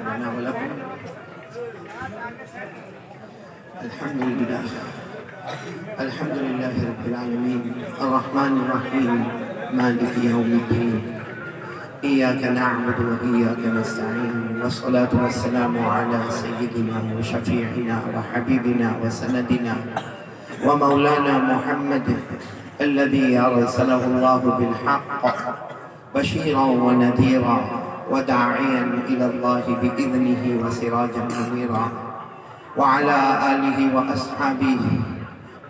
لنا ولكم. الحمد لله رب العالمين الرحمن الرحيم مالك يوم الدين إياك نعبد وإياك نستعين والصلاة والسلام على سيدنا وشفيعنا وحبيبنا وسندنا ومولانا محمد الذي أرسله الله بالحق بشيرا ونذيرا وداعيا إلى الله بإذنه وسراجا منيرا وعلى آله وأصحابه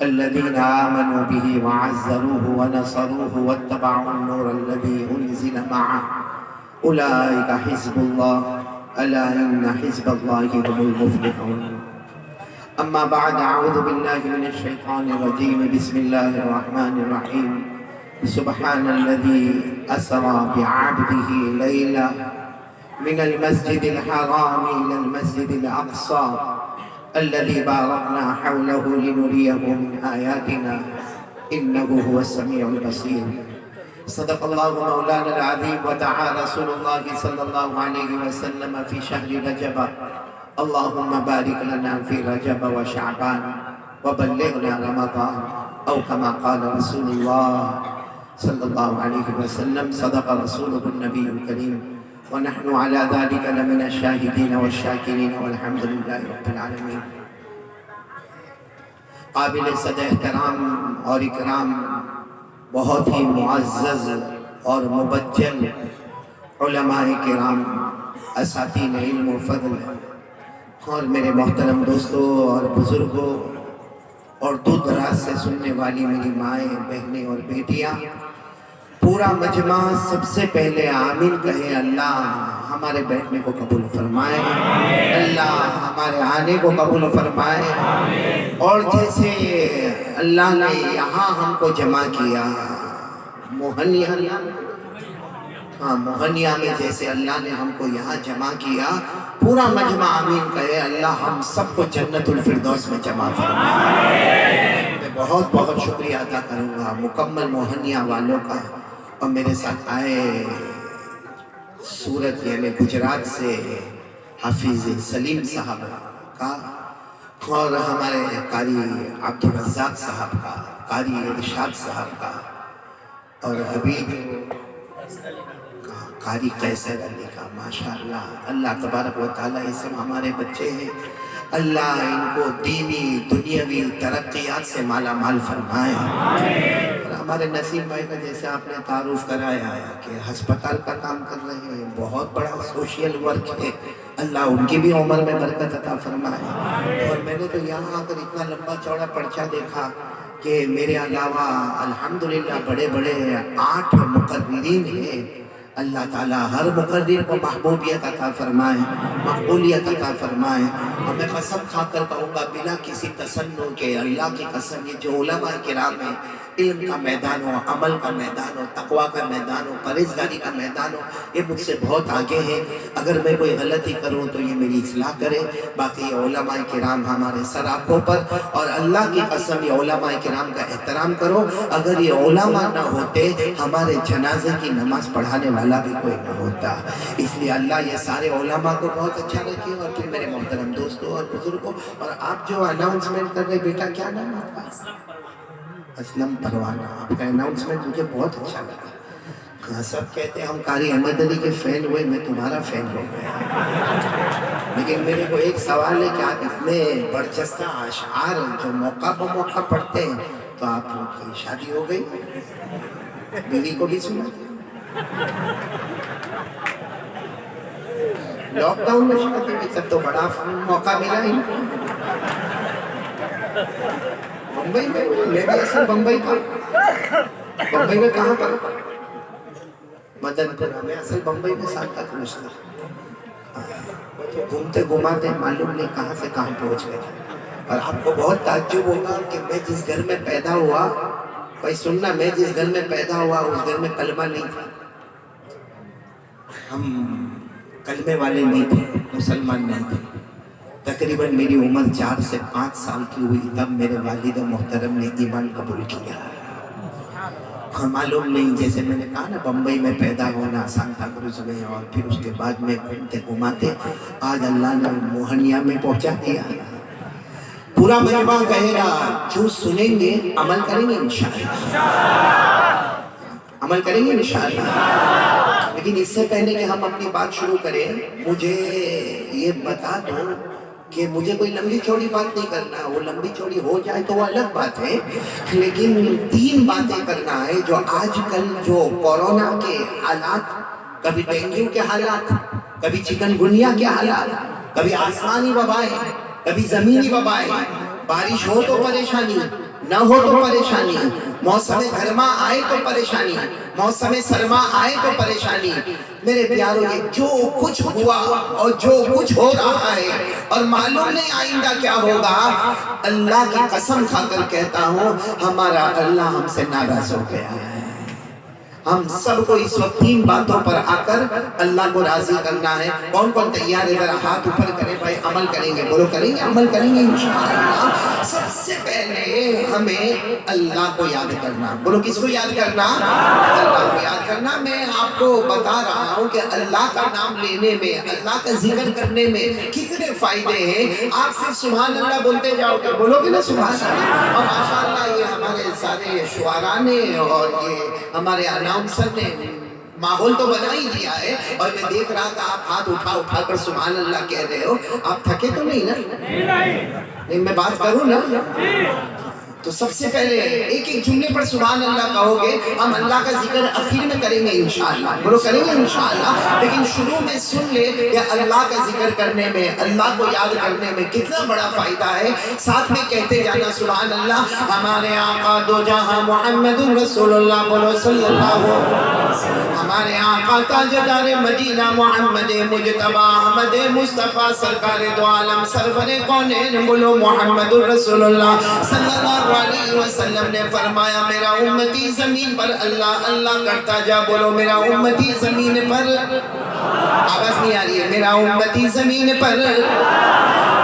الذين آمنوا به وعزروه ونصروه واتبعوا النور الذي أنزل معه أولئك حزب الله ألا إن حزب الله هم المفلحون. أما بعد أعوذ بالله من الشيطان الرجيم بسم الله الرحمن الرحيم. سبحان الذي أسرى بعبده ليلا من المسجد الحرام إلى المسجد الأقصى الذي باركنا حوله لنريه من آياتنا إنه هو السميع البصير. صدق الله مولانا العظيم ودعا رسول الله صلى الله عليه وسلم في شهر رجب اللهم بارك لنا في رجب وشعبان وبلغنا رمضان أو كما قال رسول الله صلى الله عليه وسلم. صدق رسوله النبي الكريم ونحن على ذلك لمن الشاهدين والشاكرين والحمد لله رب العالمين. قابل صد احترام اور اکرام بہت ہی معزز اور مبجل علماء کرام اساتین علم و فضل اور میرے محترم دوستوں اور بزرگوں اور دور دراز سے سننے والی میری مائیں بہنیں اور بیٹیاں، پورا مجمع سب سے پہلے آمین کہے. اللہ ہمارے بیٹھنے کو قبول فرمائے، اللہ ہمارے آنے کو قبول فرمائے. اور جیسے اللہ نے یہاں ہم کو جمع کیا موہنیا میں، جیسے اللہ نے ہم کو یہاں جمع کیا، پورا مجمع آمین کہے. اللہ ہم سب کو جنت الفردوس میں جمع فرمائے. میں بہت بہت شکریہ ادا کروں گا مکمل موہنیا والوں کا، اور میرے ساتھ آئے سورت یعنی گجرات سے حافظ سلیم صاحب کا، اور ہمارے قاری عبدالرزاق صاحب کا، قاری ارشاد صاحب کا، اور ابھی قاری قیصر علی کا. ماشاءاللہ اللہ تبارک و تعالیٰ یہ سب ہمارے بچے ہیں. اللہ ان کو دینی دنیاوی ترقیات سے مالا مال فرمائے. اور ہمارے نسیم بھائی کا جیسے آپ نے تعارف کرایا کہ ہسپتال کا کام کر رہے ہیں، بہت بڑا سوشل ورک ہے. اللہ ان کی بھی عمر میں برکت عطا فرمائے. اور میں نے تو یہاں آ کر اتنا لمبا چوڑا پرچہ دیکھا کہ میرے علاوہ الحمدللہ بڑے بڑے 8 مقررین ہیں. اللہ تعالیٰ ہر مقرر کو محبوبیت عطا فرمائے، مقبولیت عطا فرمائے. اور میں قسم کھا کر کہوں گا بلا کسی تسنن کے، اللہ کی قسم، یہ جو علماء کرام ہیں، علم کا میدان ہو، عمل کا میدان ہو، تقویٰ کا میدان ہو، پرہیزگاری کا میدان ہو، یہ مجھ سے بہت آگے ہیں. اگر میں کوئی غلطی کروں تو یہ میری اصلاح کرے. باقی علماء کرام ہمارے سر آنکھوں پر، اور اللہ کی قسم یہ علماء کرام کا احترام کرو. اگر یہ علماء نہ ہوتے ہمارے جنازے کی نماز پڑھانے والا بھی کوئی نہ ہوتا. اس لیے اللہ یہ سارے علماء کو بہت اچھا رکھے. اور پھر میرے محترم دوستوں اور بزرگوں، اور آپ جو اناؤنسمنٹ کر رہے، بیٹا کیا نام آپ کا؟ اسلم پروانہ. آپ کا اناؤنسمنٹ مجھے بہت اچھا لگا. سب کہتے ہیں ہم قاری احمد علی کے فین ہوئے، میں تمہارا فین ہو گیا. لیکن میرے کو ایک سوال ہے کہ آپ اتنے برجستہ اشعار جو موقع پہ موقع پڑھتے ہیں، تو آپ کی شادی ہو گئی؟ بیوی کو بھی سنا؟ لاک ڈاؤن میں شادی ہوئی، تب تو بڑا موقع ملا ہی. بمبئی میں بھی اصل بمبئی کا. بمبئی میں کہاں پر؟ مدن پورہ میں. اصل بمبئی میں سانتا کروز تھا. گھومتے گھماتے معلوم نہیں کہاں سے کہاں پہنچ گئے. اور آپ کو بہت تعجب ہوگا کہ میں جس گھر میں پیدا ہوا، بھائی سننا، میں جس گھر میں پیدا ہوا اس گھر میں کلمہ نہیں تھا. ہم کلمے والے نہیں تھے، مسلمان نہیں تھے. تقریباً میری عمر 4 سے 5 سال کی ہوئی تب میرے والد محترم نے ایمان قبول کیا. معلوم نہیں، جیسے میں نے کہا نا بمبئی میں پیدا ہونا، سانتا کروز میں، اور پھر اس کے بعد میں گھومتے گھماتے آج اللہ نے موہنیا میں پہنچا دیا۔ پورا مجمع کہے گا جو سنیں گے عمل کریں گے انشاءاللہ، عمل کریں گے انشاءاللہ۔ لیکن اس سے پہلے کہ ہم اپنی بات شروع کریں، مجھے یہ بتا دو کہ مجھے کوئی لمبی چوڑی بات نہیں کرنا، وہ لمبی چوڑی ہو جائے تو وہ الگ بات ہے، لیکن 3 باتیں کرنا ہے جو آج کل جو کورونا کے حالات، کبھی ڈینگو کے حالات، کبھی چکن گنیا کے حالات، کبھی آسمانی وبائیں، کبھی زمینی وبائیں، بارش ہو تو پریشانی، نہ ہو تو پریشانی، موسم گرما آئے تو پریشانی، موسم سرما آئے تو پریشانی۔ میرے پیاروں، یہ جو کچھ ہوا اور جو کچھ ہو رہا ہے اور معلوم نہیں آئندہ کیا ہوگا، اللہ کی قسم کھا کر کہتا ہوں ہمارا اللہ ہم سے ناراض ہو گیا ہے۔ ہم سب کو اس وقت 3 باتوں پر آ کر اللہ کو راضی کرنا ہے۔ کون کون تیار ہے؟ ذرا ہاتھ اوپر کریں بھائی، عمل کریں گے، بولو کریں گے، عمل کریں گے انشاءاللہ۔ سب سے پہلے ہمیں اللہ کو یاد کرنا، بولو کس کو یاد کرنا؟ اللہ کو یاد کرنا۔ میں آپ کو بتا رہا ہوں کہ اللہ کا نام لینے میں، اللہ کا ذکر کرنے میں کتنے فائدے ہیں۔ آپ صرف سبحان اللہ بولتے جاؤ گے، بولو گے نا سبحان اللہ، اور ماشاءاللہ یہ ہمارے سارے شعراء نے اور یہ ہمارے اناؤنسر نے ماحول تو بنا ہی دیا ہے، اور میں دیکھ رہا تھا آپ ہاتھ اٹھا کر سبحان اللہ کہہ رہے ہو، آپ تھکے تو نہیں نا؟ نہیں، میں بات کروں نا؟ تو سب سے پہلے ایک ایک جملے پر سبحان اللہ کہو گے، ہم اللہ کا ذکر اخیر میں کریں گے انشاءاللہ، بولو کریں گے انشاءاللہ، لیکن شروع میں سن لے کہ اللہ کا ذکر کرنے میں، اللہ کو یاد کرنے میں کتنا بڑا فائدہ ہے۔ ساتھ میں کہتے جانا سبحان اللہ۔ ہمارے آقا دو جہاں محمد رسول اللہ، بولو صلی اللہ علیہ وسلم، ہمارے آقا تاجدار مدینہ محمد مجتبی احمد مصطفیٰ سرکار دو عالم سرور کونین، بولو محمد رسول اللہ صلی اللہ علیہ وسلم نے فرمایا میرا امتی زمین پر اللہ اللہ کرتا جا، بولو میرا امتی زمین پر، آواز نہیں آ رہی ہے، میرا امتی زمین پر۔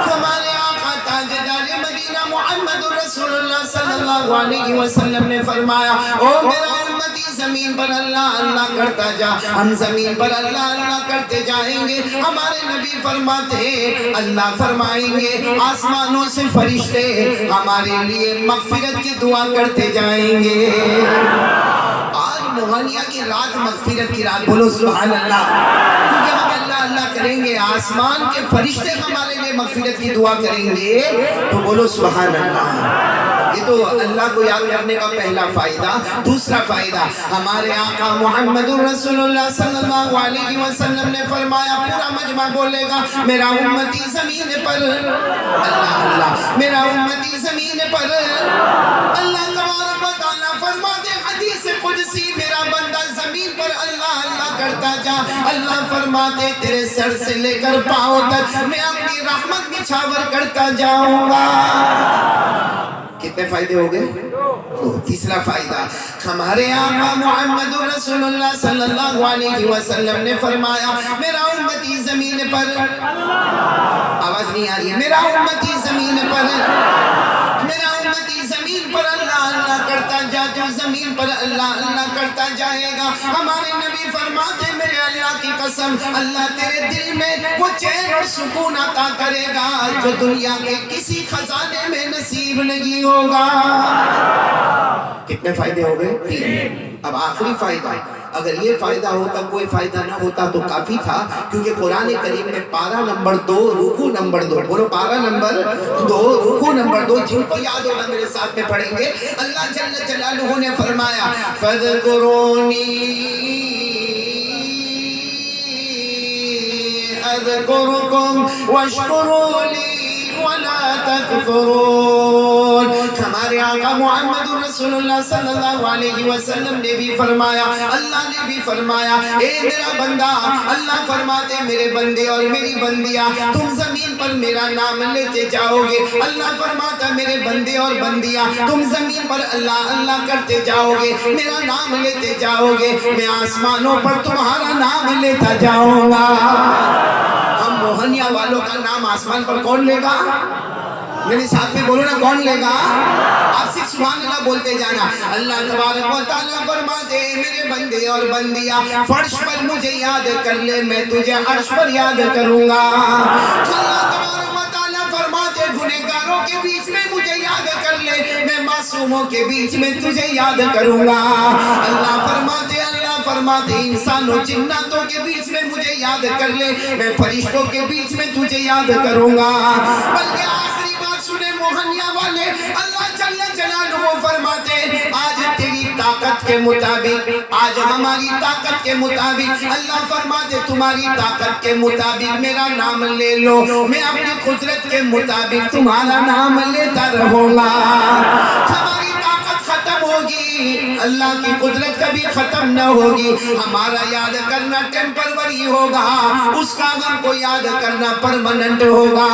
ہمارے آقا تاجدار مدینہ محمد رسول اللہ صلی اللہ علیہ وسلم نے فرمایا او میرا امتی زمین پر اللہ اللہ کرتا جا، ہم زمین پر اللہ اللہ کرتے جائیں گے۔ ہمارے نبی فرماتے ہیں اللہ فرمائیں گے آسمانوں سے فرشتے ہمارے لیے مغفرت کی دعا کرتے جائیں گے۔ آج موہنیا کی رات مغفرت کی رات، بولو سبحان اللہ، کیونکہ ہم اللہ اللہ کریں گے، آسمان کے فرشتے ہمارے لیے مغفرت کی دعا کریں گے، تو بولو سبحان اللہ۔ یہ تو اللہ کو یاد کرنے کا پہلا فائدہ۔ دوسرا فائدہ، ہمارے آقا محمد رسول اللہ صلی اللہ علیہ وسلم نے فرمایا، پورا مجمع بولے گا میرا امتی زمین پر اللہ اللہ، میرا امتی زمین پر اللہ تبارک و تعالیٰ فرماتے حدیث قدسی، میرا بندہ زمین پر اللہ اللہ کرتا جا، اللہ فرماتے تیرے سر سے لے کر پاؤں تک میں اپنی رحمت نچھاور کرتا جاؤں گا۔ کتنے فائدے ہو گئے؟ تیسرا فائدہ، ہمارے آقا محمد رسول اللہ صلی اللہ علیہ وسلم نے فرمایا میرا امتی زمین پر، آواز نہیں آ رہی ہے، میرا امتی زمین پر، میرا امتی زمین پر اللہ اللہ کرتا جا، تو زمین پر اللہ اللہ کرتا جائے گا۔ ہمارے نبی فرماتے میرے اللہ کی قسم اللہ تیرے دل میں وہ چین اور سکون عطا کرے گا جو دنیا کے کسی خزانے میں نصیب نہیں ہوگا۔ کتنے فائدے ہو گئے؟ 3۔ اب آخری فائدہ، اگر یہ فائدہ ہوتا کوئی فائدہ نہ ہوتا تو کافی تھا، کیونکہ قرآن کریم میں پارہ نمبر 2 رکوع نمبر 2، بولو پارہ نمبر 2 رکوع نمبر 2، جن کو یاد ہوگا میرے ساتھ میں پڑھیں گے۔ اللہ جل جلالہ نے فرمایا فَاذْكُرُونِي أَذْكُرُكُمْ وَاشْكُرُوا لِي وَلَا تَكْفُرُونَ۔ ہمارے آقا محمد رسول اللہ صلی اللہ علیہ وسلم نے بھی فرمایا، اللہ نے بھی فرمایا اے میرا بندہ، اللہ فرماتے میرے بندے اور میری بندیاں تم زمین پر میرا نام لیتے جاؤ گے، اللہ فرماتا میرے بندے اور بندیاں تم زمین پر اللہ اللہ کرتے جاؤ گے، میرا نام لیتے جاؤ گے، میں آسمانوں پر تمہارا نام لیتا جاؤں گا۔ ہم موہنیا والوں کا نام آسمان پر کون لے گا؟ میرے ساتھ میں بولو نا، کون لے گا؟ آپ صرف سبحان اللہ بولتے جانا۔ اللہ تبارک و تعالیٰ فرماتے میرے بندے اور بندیاں فرش پر مجھے یاد کر لے، میں تجھے عرش پر یاد کروں گا۔ اللہ تبارک و تعالیٰ فرماتے گنہگاروں کے بیچ میں مجھے یاد کر لے، میں معصوموں کے بیچ میں تجھے یاد کروں گا۔ اللہ فرماتے انسانوں جناتوں کے بیچ میں مجھے یاد کر لے، میں فرشتوں کے بیچ میں تجھے یاد کروں گا۔ بلکہ آخری بات سنے موہنیا والے، اللہ جل جلالہ فرماتے آج تیری طاقت کے مطابق، آج ہماری طاقت کے مطابق، اللہ فرماتے تمہاری طاقت کے مطابق میرا نام لے لو، میں اپنی قدرت کے مطابق تمہارا نام لیتا رہوں گا۔ ہماری طاقت ختم ہوگی، اللہ کی قدرت کبھی ختم نہ ہوگی۔ ہمارا یاد کرنا ٹیمپروری ہوگا، اس کا غم کو یاد کرنا پرماننٹ ہوگا۔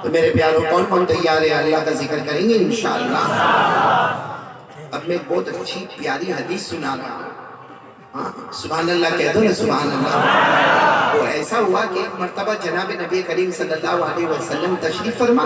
تو میرے پیاروں کون کون تیار ہے اللہ کا ذکر کریں گے انشاءاللہ؟ اب میں بہت اچھی پیاری حدیث سنا رہا ہوں، سبحان اللہ کہہ دو نا، سبحان اللہ۔ وہ ایسا ہوا کہ ایک مرتبہ جناب نبی کریم صلی اللہ علیہ وسلم تشریف فرما،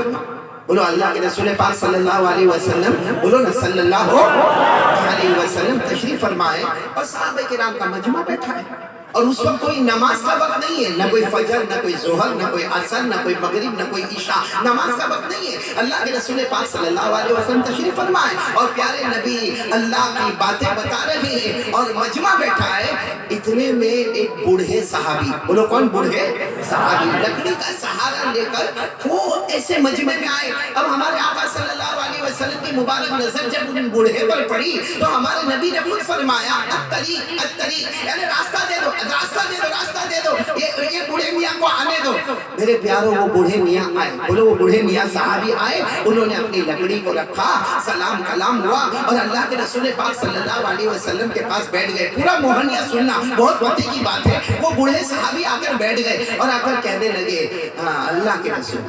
بولو اللہ کے رسول پاک صلی اللہ علیہ وسلم، بولو نا صلی اللہ علیہ وسلم تشریف فرمائے، اور صحابہ کرام کا مجمع بیٹھا ہے، اور اس وقت کوئی نماز کا وقت نہیں ہے، نہ کوئی فجر، نہ کوئی ظہر، نہ کوئی عصر، نہ کوئی مغرب، نہ کوئی عشاء، نماز کا وقت نہیں ہے۔ اللہ کے رسول پاک صلی اللہ علیہ وسلم تشریف فرمائے اور پیارے نبی اللہ کی باتیں بتا رہے ہیں اور مجمع بیٹھا ہے۔ اتنے میں ایک بوڑھے صحابی، بولو کون بوڑھے صحابی، لکڑی کا سہارا لے کر وہ ایسے مجمع میں آئے۔ اب ہمارے آقا صلی اللہ علیہ وسلم کی مبارک نظر جب ان بوڑھے پر پڑی تو ہمارے نبی نے خود فرمایا الطریق الطریق، یعنی راستہ دے دو، راستہ دے دو، راستہ دے دو، یہ بوڑھے میاں کو آنے دو۔ میرے پیاروں وہ بوڑھے میاں آئے، بولو وہ بوڑھے میاں صحابی آئے، انہوں نے اپنی لکڑی کو رکھا، سلام کلام ہوا اور اللہ کے رسول پاک صلی اللہ علیہ وسلم کے پاس بیٹھ گئے۔ پورا موہنیا سننا بہت وقت کی بات ہے، وہ بوڑھے صحابی آ کر بیٹھ گئے اور آ کر کہنے لگے اللہ کے رسول،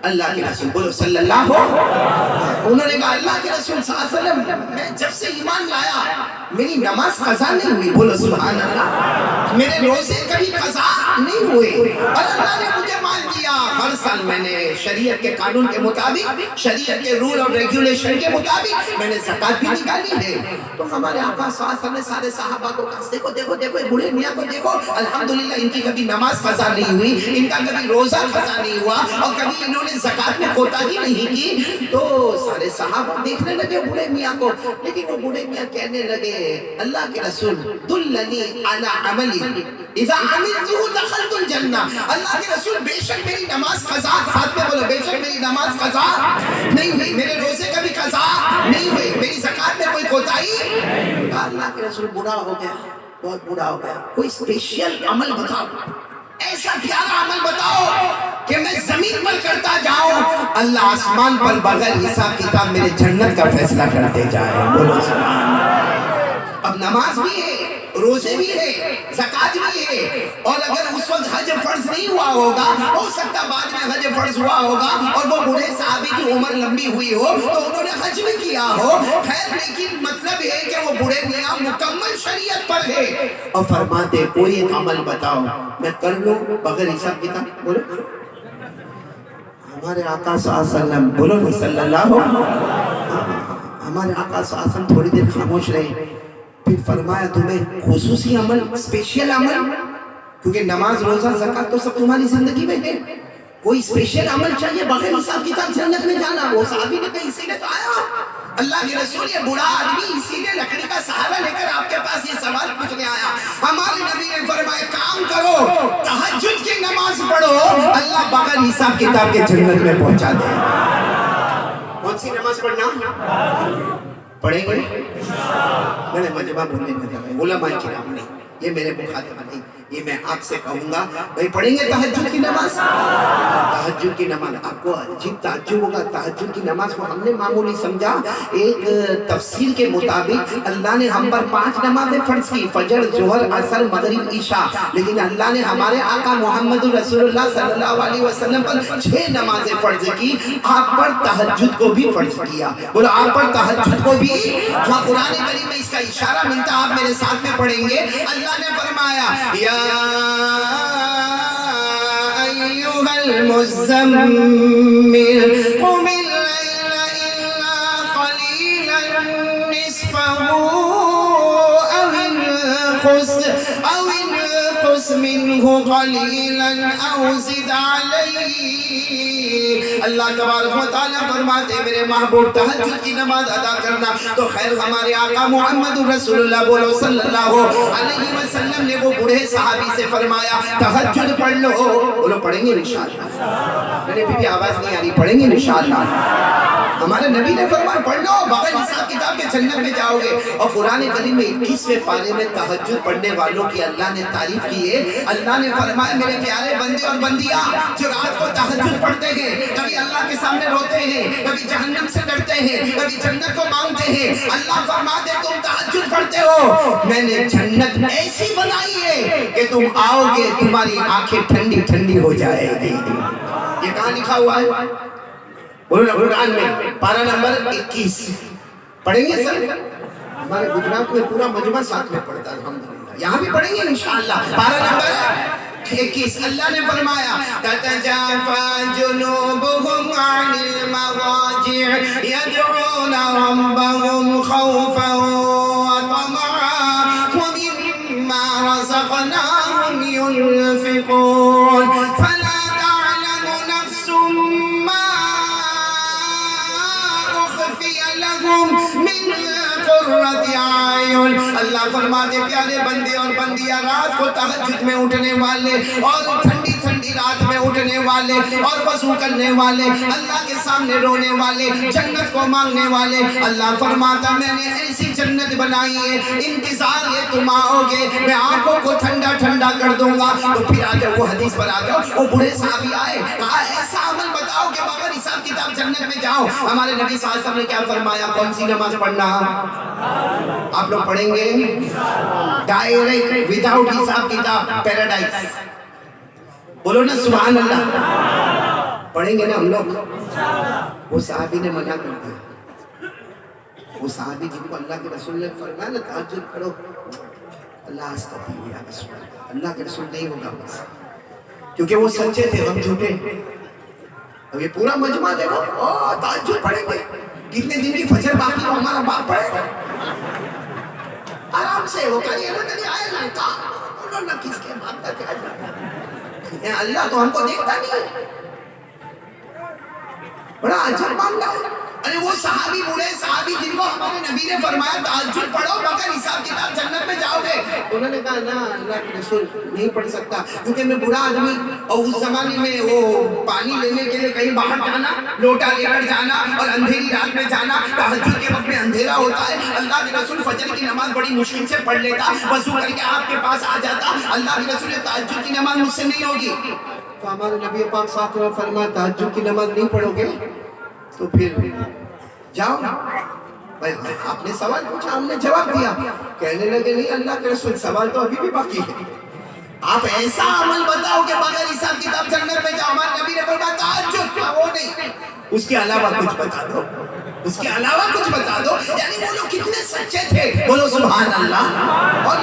اللہ کے رسول، بولو صلی اللہ ہو۔ انہوں نے کہا اللہ کے رسول صلی اللہ علیہ وسلم میں جب سے ایمان لایا میری نماز قضا نہیں ہوئی، بولو سبحان اللہ، میرے روزے کبھی قضا نہیں ہوئے اور اللہ نے مجھے مان دیا۔ ہر سال میں نے شریعت کے قانون کے مطابق، شریعت کے رول اور ریگولیشن کے مطابق میں نے زکات بھی نکالی ہے۔ تو ہمارے آقا صلی اللہ علیہ وسلم نے سارے صحابہ کو کہا دیکھو دیکھو دیکھو بوڑھے میاں کو دیکھو، الحمدللہ ان کی کبھی نماز قضا نہیں ہوئی، ان کا کبھی روزہ قضا نہیں ہوا اور کبھی انہوں نے زکات میں کوتاہی نہیں کی۔ تو سارے صحابہ دیکھنے لگے بوڑھے میاں کو، لیکن وہ بوڑھے میاں کہنے لگے اللہ کے رسول دلنی علی عملی اذا عملتہ دخلت الجنہ، اللہ کے رسول بے شک میری نماز قضا، ساتھ میں بولو بے شک میری نماز قضا نہیں ہوئی، میرے روزے کا بھی قضا نہیں ہوئی، میری زکات میں کوئی کوتاہی۔ اللہ کے رسول بوڑھا ہو گیا، بہت بوڑھا ہو گیا، کوئی اسپیشل عمل بتاؤ، ایسا پیارا عمل بتاؤ کہ میں زمین پر کرتا جاؤں، اللہ آسمان پر بغیر حساب کتاب میرے جنت کا فیصلہ کرتے جائے، بولو سبحان اللہ۔ اب نماز بھی ہے، روزے بھی ہے، زکات بھی ہے، اور اگر اس وقت حج فرض نہیں ہوا ہوگا، ہو سکتا بعد میں حج فرض ہوا ہوگا اور وہ بوڑھے صحابی کی عمر لمبی ہوئی ہو تو انہوں نے حج بھی کیا ہو، خیر لیکن مطلب ہے کہ وہ بوڑھے میاں مکمل شریعت پر ہے اور فرماتے کوئی ایک عمل بتاؤ میں کر لوں بغیر حساب کتاب، بولو ہمارے آقا صلی اللہ علیہ وسلم، بولو صلی اللہ ہمارے آقا صلی اللہ علیہ وسلم تھوڑی دیر خاموش رہے، پھر فرمایا تمہیں خصوصی عمل، اسپیشل عمل، کیونکہ نماز روزہ زکات تو سب تمہاری زندگی میں ہے، کوئی اسپیشل عمل چاہیے بغیر حساب کتاب جنت میں جانا۔ وہ صحابی نے کہا اسی لیے تو آیا اللہ کے رسول، یہ بوڑھا آدمی اسی لیے لکڑی کا سہارا لے کر آپ کے پاس یہ سوال پوچھنے آیا۔ ہمارے نبی نے فرمایا کام کرو، تہجد کی نماز پڑھو، اللہ بغیر حساب کتاب کے جنت میں پہنچا دے۔ کون سی نماز پڑھنا پڑھیں گے؟ میں نے مجمع بولنے میں دیا، علماء کرام نے، یہ میرے مخاطب نہیں، یہ میں آپ سے کہوں گا بھائی پڑھیں گے تہجد کی نماز؟ تہجد کی نماز آپ کو عجیب تعجب ہوگا، تہجد کی نماز کو ہم نے معمولی سمجھا، ایک تفسیر کے مطابق اللہ نے ہم پر 5 نمازیں فرض کی، فجر، ظہر، عصر، مغرب، عشاء، لیکن اللہ نے ہمارے آقا محمد رسول اللہ صلی اللہ علیہ وسلم پر 6 نمازیں فرض کی، آپ پر تہجد کو بھی فرض کیا، بولو آپ پر تہجد کو بھی۔ جہاں قرآن کریم میں اس کا اشارہ ملتا آپ میرے ساتھ میں پڑھیں گے، اللہ نے فرمایا یا ایھا المزمل قم الليل إلا قليلا نصفه أو انقص منه قليلا أو زد عليه. اللہ تبارک و تعالیٰ فرماتے میرے محبوب تہجد کی نماز ادا کرنا تو خیر ہمارے آقا محمد رسول اللہ بولو صلی اللہ علیہ وسلم نے وہ بوڑھے صحابی سے فرمایا تہجد پڑھ لو. بولو پڑھیں گے انشاءاللہ. میرے بھی آواز نہیں آ رہی. پڑھیں گے انشاءاللہ. ہمارے نبی نے فرمایا پڑھ لو بغیر حساب کتاب کے جنت میں جاؤ گے. اور قرآن کریم میں 21ویں پارے میں تہجد پڑھنے والوں کی اللہ نے تعریف کی ہے. اللہ نے فرمایا میرے پیارے بندے اور بندیاں جو رات کو تہجد پڑھتے ہیں کبھی اللہ کے سامنے روتے ہیں کبھی جہنم سے ڈرتے ہیں کبھی جنت کو مانگتے ہیں. اللہ فرماتے تم تہجد پڑھتے ہو میں نے جنت ایسی بنائی ہے کہ تم آؤ گے تمہاری آنکھیں ٹھنڈی ٹھنڈی ہو جائے گی. یہ کہاں لکھا ہوا ہے؟ قرآن میں پارہ نمبر 21. پڑھیں گے سر؟ ہمارے گجرات میں پورا مجمع ساتھ میں پڑھتا ہے الحمدللہ. یہاں بھی پڑھیں گے انشاءاللہ. پارہ نمبر 21 اللہ نے فرمایا تتجافى جنوبهم عن المضاجع يدعون ربهم خوفا وطمعا ومما رزقناهم ينفقون فلا تعلم نفس ما أخفي لهم من قرة أعين. اللہ فرماتے پیارے بندے اور بندیاں رات کو تہجد میں اٹھنے والے اور ٹھنڈی ٹھنڈی رات میں اٹھنے والے اور وضو کرنے والے اللہ کے سامنے رونے والے جنت کو مانگنے والے اللہ فرماتا میں نے ایسی جنت بنائی ہے انتظار ہے تم آؤ گے میں آنکھوں کو ٹھنڈا ٹھنڈا کر دوں گا. تو پھر آ جاؤ وہ حدیث پر آ جاؤ. وہ بڑے صحابی آئے کہا ایسا عمل بتاؤ کہ بغیر حساب کتاب جنت میں جاؤ. ہمارے نبی صلی اللہ علیہ وسلم نے کیا فرمایا کون سی نماز پڑھنا آپ لوگ پڑھیں گے ڈائریکٹ وداؤٹ حساب کتاب پیراڈائز. بولو نا سبحان اللہ. پڑھیں گے نا ہم لوگ. وہ صحابی نے منع کر دیا. وہ صحابی جن کو اللہ کے رسول نے فرمایا نا تہجد پڑھو اللہ استغفر یا رسول اللہ کے رسول نہیں ہوگا بس کیونکہ وہ سچے تھے ہم جھوٹے. اب یہ پورا مجمع دیکھو تہجد پڑھیں گے کتنے دن کی فجر باقی ہو ہمارا باپ پڑھے آرام سے وہ کہیں آئے نا کہا انہوں نے کس کے بات تک آ جاتا. اللہ تو ہم کو دیکھتا نہیں. بڑا عجب معاملہ ہے. ارے وہ صحابی بوڑھے صحابی جن کو ہمارے نبی نے فرمایا تہجد پڑھو بغیر حساب کتاب جنت میں جاؤ گے انہوں نے کہا نا اللہ کے رسول نہیں پڑھ سکتا کیونکہ میں بوڑھا آدمی اور اس زمانے میں وہ پانی لینے کے لیے کہیں باہر جانا لوٹا لے کر جانا اور اندھیری رات میں جانا تہجد کے وقت میں اندھیرا ہوتا ہے. اللہ کے رسول فجر کی نماز بڑی مشکل سے پڑھ لیتا وضو کر کے آپ کے پاس آ جاتا. اللہ کے رسول تہجد کی نماز مجھ سے نہیں ہوگی. تو ہمارے نبی پاک صلی اللہ علیہ وسلم فرمایا تہجد کی نماز نہیں پڑھو گے تو پھر جاؤ. آپ نے سوال پوچھا ہم نے جواب دیا. کہنے لگے نہیں اللہ کے رسول سوال تو ابھی بھی باقی ہے. آپ ایسا عمل بتاؤ کہ بغیر حساب کتاب جنت میں جاؤ. ہمارے نبی نے فرمایا تہجد وہ نہیں اس کے علاوہ کچھ بتا دو. اس کے علاوہ کچھ بتا دو. یعنی وہ لوگ کتنے سچے تھے. بولو سبحان اللہ. اور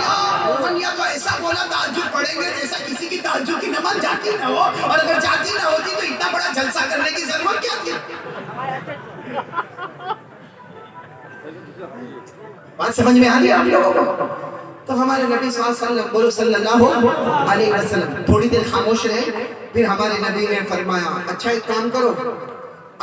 یا تو ایسا بولا تہجد پڑھیں گے جیسا کسی کی تہجد کی نماز جاتی نہ ہو اور اگر جاتی نہ ہوتی تو اتنا بڑا جلسہ کرنے کی ضرورت کیا تھی. بات سمجھ میں آ گئی آپ لوگوں کو. تو ہمارے نبی صلی اللہ علیہ وسلم بولو صلی اللہ علیہ وسلم تھوڑی دیر خاموش رہے. پھر ہمارے نبی نے فرمایا اچھا ایک کام کرو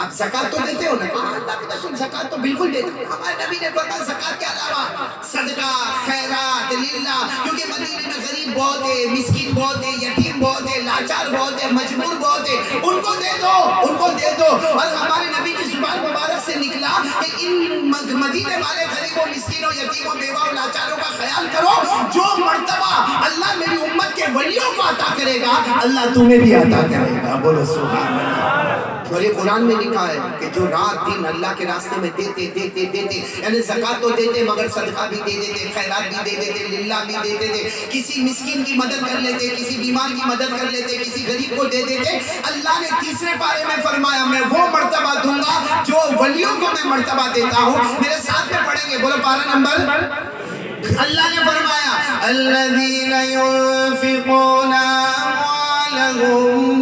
آپ زکات تو دیتے ہو نا. اللہ کے رسول زکات تو بالکل دیتے. ہمارے نبی نے فرمایا زکات کے علاوہ صدقہ خیرات للہ کیونکہ مدینے میں غریب بہت ہے مسکین بہت ہے یتیم بہت ہے لاچار بہت ہے مجبور بہت ہے ان کو دے دو ان کو دے دو. اور ہمارے نبی کی زبان مبارک سے نکلا کہ ان مدینے والے غریبوں مسکینوں یتیموں بیوہ اور لاچاروں کا خیال کرو. جو مرتبہ اللہ میری امت کے ولیوں کو عطا کرے گا اللہ تمہیں بھی عطا کرے گا. بولو سبحان اللہ. اور یہ قرآن میں لکھا ہے کہ جو رات دن اللہ کے راستے میں دیتے یعنی زکات تو دیتے مگر صدقہ بھی دے دیتے خیرات بھی دے دیتے للہ بھی دے دیتے کسی مسکین کی مدد کر لیتے کسی بیمار کی مدد کر لیتے کسی غریب کو دے دیتے. اللہ نے تیسرے پارے میں فرمایا میں وہ مرتبہ دوں گا جو ولیوں کو میں مرتبہ دیتا ہوں. میرے ساتھ میں پڑھیں گے بولو پارہ نمبر. اللہ نے فرمایا الذین ينفقون أموالهم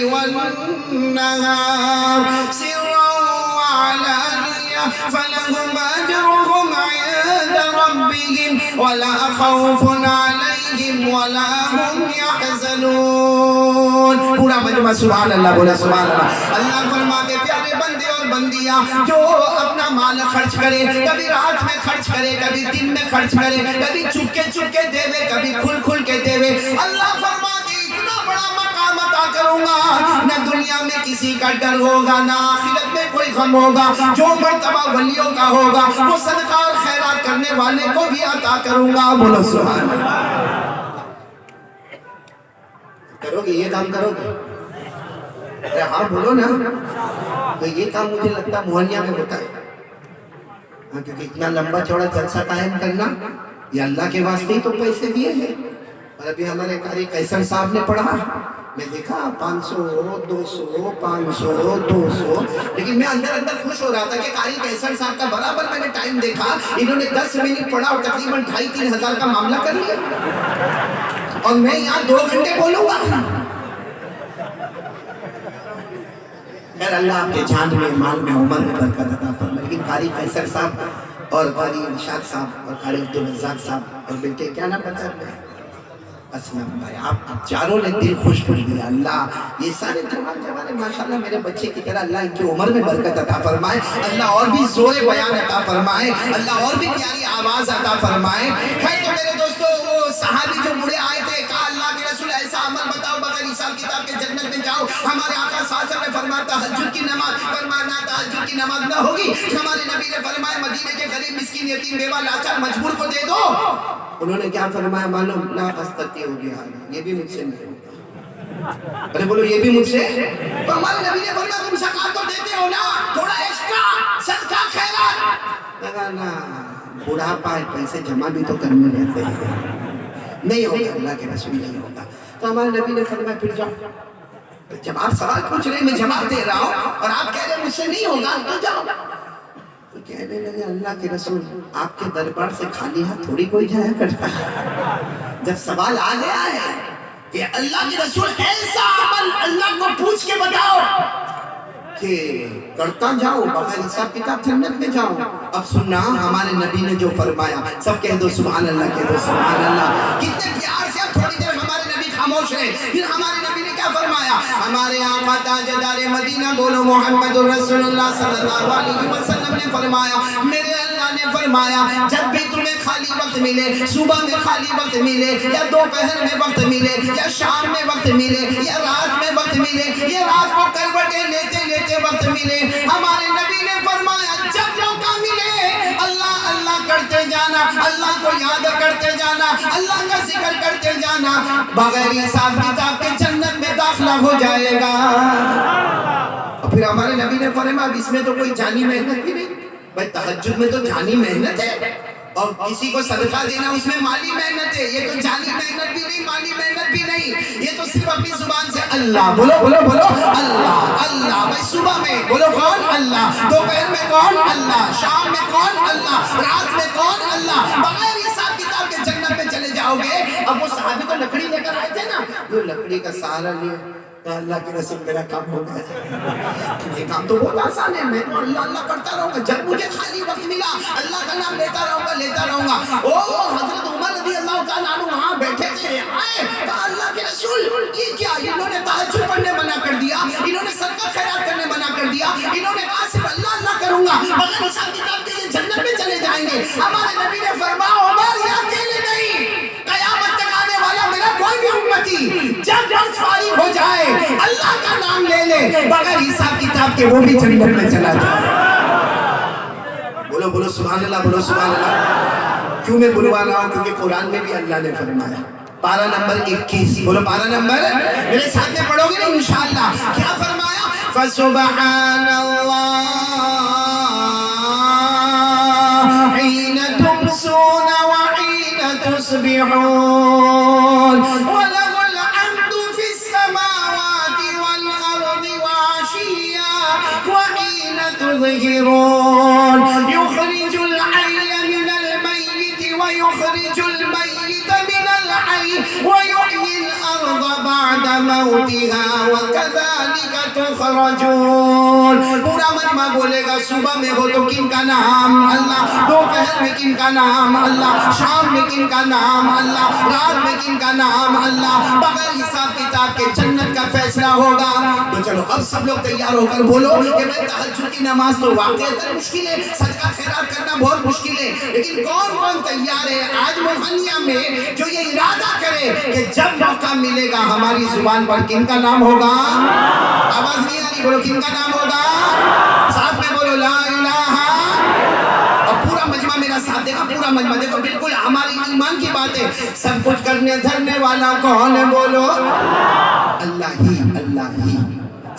والنهار سرا وعلانية فلهم أجرهم عند ربهم ولا خوف عليهم ولا هم يحزنون. پورا مجمع سبحان اللہ بولا سبحان اللہ. اللہ فرماتے پیارے بندے اور بندیاں جو اپنا مال خرچ کرے، کبھی رات میں خرچ کرے، کبھی دن میں خرچ کرے، کبھی چپکے چپکے دے دے، کبھی کھل کھل کے دے دے، اللہ فرماتے اتنا بڑا مقام عطا کروں گا، نہ دنیا میں کسی کا ڈر ہوگا، نہ آخرت میں کوئی غم ہوگا. جو مرتبہ ولیوں کا ہوگا وہ صدقہ اور خیرات کرنے والے کو بھی عطا کروں گا. بولو سبحان اللہ. کرو گے یہ کام؟ کرو گے؟ ارے ہاں بولو نا. تو یہ کام مجھے لگتا موہنیا میں ہوتا ہے، کیونکہ اتنا لمبا چوڑا جلسہ قائم کرنا یہ اللہ کے واسطے ہی تو پیسے دیے ہیں. اور ابھی ہمارے قاری قیصر صاحب نے پڑھا، میں دیکھا 500 200 500 200، لیکن میں اندر اندر خوش ہو رہا تھا کہ قاری قیصر صاحب کا برابر میں نے ٹائم دیکھا، انہوں نے 10 منٹ پڑھا اور تقریباً 2,500 3,000 کا معاملہ کر لیا، اور میں یہاں 2 گھنٹے بولوں گا. خیر اللہ آپ کے جان میں، مال میں، عمر میں برکت عطا فرمائے. لیکن قاری قیصر صاحب اور قاری ارشاد صاحب اور قاری عبدالرزاق صاحب اور بیٹے کیا نام بتا رہے ہیں؟ اسلم بھائی، آپ چاروں نے دل خوش کر دیا. اللہ یہ سارے جوان ماشاءاللہ میرے بچے کی طرح اللہ ان کی عمر میں برکت عطا فرمائے. اللہ اور بھی زور بیان عطا فرمائے. اللہ اور بھی پیاری آواز عطا فرمائے. خیر تو میرے دوستو، وہ صحابی جو مڑے آئے تھے، کہا اللہ کے رسول ایسا عمل بتاؤ بغیر حساب کتاب کے جنت میں جاؤ. ہمارے آقا صلی اللہ علیہ وسلم نے فرمایا تہجد کی نماز، فرمانا تہجد کی نماز نہ ہوگی. ہمارے نبی نے فرمایا مدینے کے غریب مسکین یتیم بیوہ لاچار مجبور کو دے دو. انہوں نے کیا فرمایا معلوم؟ لا استطیع جہاد، یہ بھی مجھ سے نہیں ہوگا. ارے بولو یہ بھی مجھ سے. تو ہمارے نبی نے فرمایا تم زکات تو دیتے ہو نا، تھوڑا ایکسٹرا صدقہ خیرات. لگا نا بڑھاپا ہے، پیسے جمع بھی تو کرنے رہتے ہیں. نہیں ہوگا اللہ کے رسول، نہیں ہوگا. تو ہمارے نبی نے فرمایا پھر جاؤ. جب آپ سوال پوچھ رہے ہیں میں جواب دے رہا ہوں اور آپ کہہ رہے ہیں مجھ سے نہیں ہوگا تو جاؤ. تو کہنے لگے اللہ کے رسول آپ کے دربار سے خالی ہاتھ تھوڑی کوئی جایا کرتا ہے. جب سوال آ گیا ہے کہ اللہ کے رسول ایسا عمل اللہ کو پوچھ کے بتاؤ کہ کرتا جاؤ بغیر حساب کتاب جنت میں جاؤ. اب سننا ہمارے نبی نے جو فرمایا، سب کہہ دو سبحان اللہ، کہہ دو سبحان اللہ. کتنے پیار سے. اب تھوڑی دیر ہمارے نبی خاموش رہے، پھر ہمارے نبی نے کیا فرمایا؟ ہمارے آقا تاجدار مدینہ بولو محمد رسول اللہ صلی اللہ علیہ وسلم نے فرمایا، میرے اللہ نے فرمایا جب بھی تمہیں خالی وقت ملے، صبح میں خالی وقت ملے یا دوپہر میں وقت ملے یا شام میں وقت ملے یا رات میں وقت ملے یا رات کو کروٹیں لیتے لیتے وقت ملے، ہمارے نبی نے فرمایا جب موقع ملے اللہ اللہ کرتے جانا، اللہ کو یاد کرتے جانا، اللہ کا ذکر کرتے جانا، بغیر حساب کتاب کے جنت میں داخلہ ہو جائے گا. اور پھر ہمارے نبی نے فرمایا اس میں تو کوئی جانی محنت بھی نہیں. بھائی تہجد میں تو جانی محنت ہے، اور کسی کو صدقہ دینا اس میں مالی محنت ہے. یہ تو جانی محنت بھی نہیں، مالی محنت بھی نہیں. یہ تو صرف اپنی زبان سے اللہ بولو بولو بولو اللہ اللہ. بھائی صبح میں بولو کون؟ اللہ. دوپہر میں کون؟ اللہ. شام میں کون؟ اللہ. رات میں کون؟ اللہ. بغیر حساب کتاب کے جنت میں چلے جاؤ گے. اب وہ صحابی کو لکڑی لے کر آئے تھے نا، وہ لکڑی کا سہارا لیے اللہ کے رسول میرا کام ہو گیا. یہ کام تو بہت آسان ہے، میں تو اللہ اللہ کرتا رہوں گا، جب مجھے خالی وقت ملا اللہ کا نام لیتا رہوں گا لیتا رہوں گا. او حضرت عمر رضی اللہ تعالیٰ عنہ وہاں بیٹھے تھے، آئے کہا اللہ کے رسول یہ کیا؟ انہوں نے تہجد پڑھنے منع کر دیا، انہوں نے صدقہ خیرات کرنے منع کر دیا، انہوں نے کہا صرف اللہ اللہ کروں گا، بغیر حساب کتاب کے یہ جنت میں چلے جائیں گے. ہمارے نبی نے فرمایا عمر یہ اکیلے نہیں، قیامت تک آنے والا میرا کوئی بھی امتی جب وقت فارغ ہو جائے اللہ کا نام لے لے بغیر حساب کتاب کے وہ بھی جنت میں چلا جائے. بولو بولو سبحان اللہ، بولو سبحان اللہ. کیوں میں بلوا رہا ہوں؟ کیونکہ قرآن میں بھی اللہ نے فرمایا. پارہ نمبر 21 بولو، پارہ نمبر میرے ساتھ میں پڑھو گے نا انشاءاللہ. کیا فرمایا؟ فَسُبْحَانَ اللَّهِ حِينَ تُمْسُونَ وَحِينَ تُصْبِحُونَ وَلَهُ الْحَمْدُ فِي السَّمَاوَاتِ وَالْأَرْضِ وَعَشِيًّا وَحِينَ تُظْهِرُونَ يُخْرِجُ الْحَيَّ مِنَ الْمَيِّتِ وَيُخْرِجُ الْمَيِّتَ مِنَ الْحَيِّ وَيُحْيِي الْأَرْضَ بَعْدَ موتها وكذلك تخرجون. پورا مجمع بولے گا صبح میں ہو تو کن کا نام اللہ, دوپہر میں کن کا نام اللہ, شام میں کن کا نام اللہ, رات میں کن کا نام اللہ. بغیر حساب کتاب کے جنت کا فیصلہ ہوگا. تو چلو اب سب لوگ تیار ہو کر بولو کہ میں تہجد کی نماز تو واقعی مشکل ہے, صدقہ خیرات کرنا بہت مشکل ہے, لیکن کون کون تیار ہے آج موہنیا میں جو یہ ارادہ کرے کہ جب موقع ملے گا ہماری زبان پر کن کا نام ہوگا؟ آواز نہیں آ رہی, بولو کن کا نام ہوگا؟ ساتھ میں بولو لا الہ. اور پورا مجمع میرا ساتھ دے گا, پورا مجمع دیکھو بالکل ہماری ایمان کی بات ہے. سب کچھ کرنے دھرنے والا کون ہے؟ بولو اللہ ہی, اللہ ہی.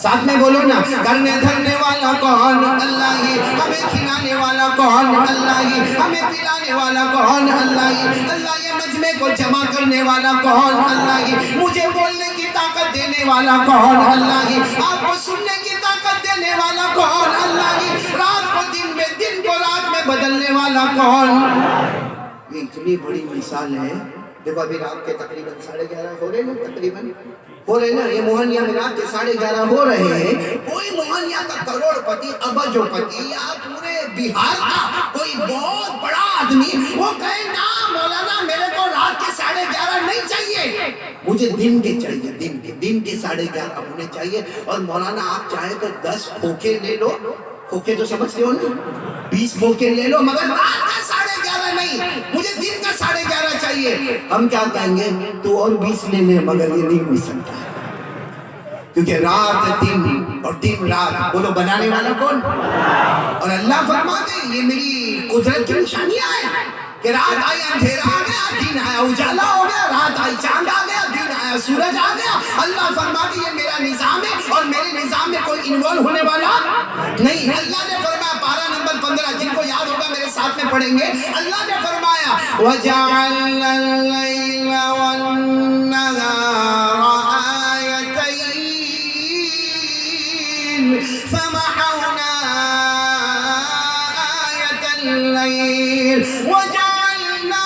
ساتھ میں بولو نا, کرنے دھرنے والا کون؟ اللہ ہی. ہمیں کھلانے والا کون؟ اللہ ہی. ہمیں پلانے والا کون؟ اللہ ہی. اللہ یہ مجمع کو جمع کرنے والا کون؟ اللہ ہی. مجھے بولنے کی طاقت دینے والا کون؟ اللہ ہی. آپ کو سننے کی طاقت دینے والا کون؟ اللہ ہی. رات کو دن میں, دن کو رات میں بدلنے والا کون؟ یہ اتنی بڑی مثال ہے. دیکھو ابھی رات کے تقریباً 11:30 ہو رہے نا, تقریباً ہو رہے نا, یہ موہنیا میں رات کے 11:30 ہو رہے ہیں. کوئی موہنیا کا کروڑ پتی, ابجو پتی یا پورے بہار کا کوئی بہت بڑا آدمی وہ کہے نا مولانا میرے کو رات کے 11:30 نہیں چاہیے, مجھے دن کے چاہیے, دن کے 11:30 ہونے چاہیے. اور مولانا آپ چاہے تو 10 کھوکے لے لو, کھوکے تو سمجھتے ہو نا, 20 کھوکے لے لو, مگر رات کا 11:30 نہیں, مجھے دن کا 11:30 چاہیے. ہم کیا کہیں گے؟ تو اور 20 لے لے, مگر یہ نہیں ہو سکتا, کیونکہ رات دن اور دن رات. بولو بنانے والا کون؟ اور اللہ فرماتے ہیں یہ میری قدرت کی نشانیاں ہیں کہ رات آئی اندھیرا آ گیا, دن آیا اجالا ہو گیا, رات آئی چاند آ گیا, دن آیا سورج آ گیا. اللہ فرماتے یہ میرا نظام ہے اور میرے نظام میں کوئی انوالو ہونے والا نہیں. اللہ نے فرمایا پارہ نمبر 15, جن کو یاد ہوگا میرے ساتھ میں پڑھیں گے. اللہ نے فرمایا وَجَعَلْنَا اللَّيْلَ وَالنَّهَارَ آيَتَيْنِ فَمَحَوْنَا آيَةَ اللَّيْلِ وَجَعَلْنَا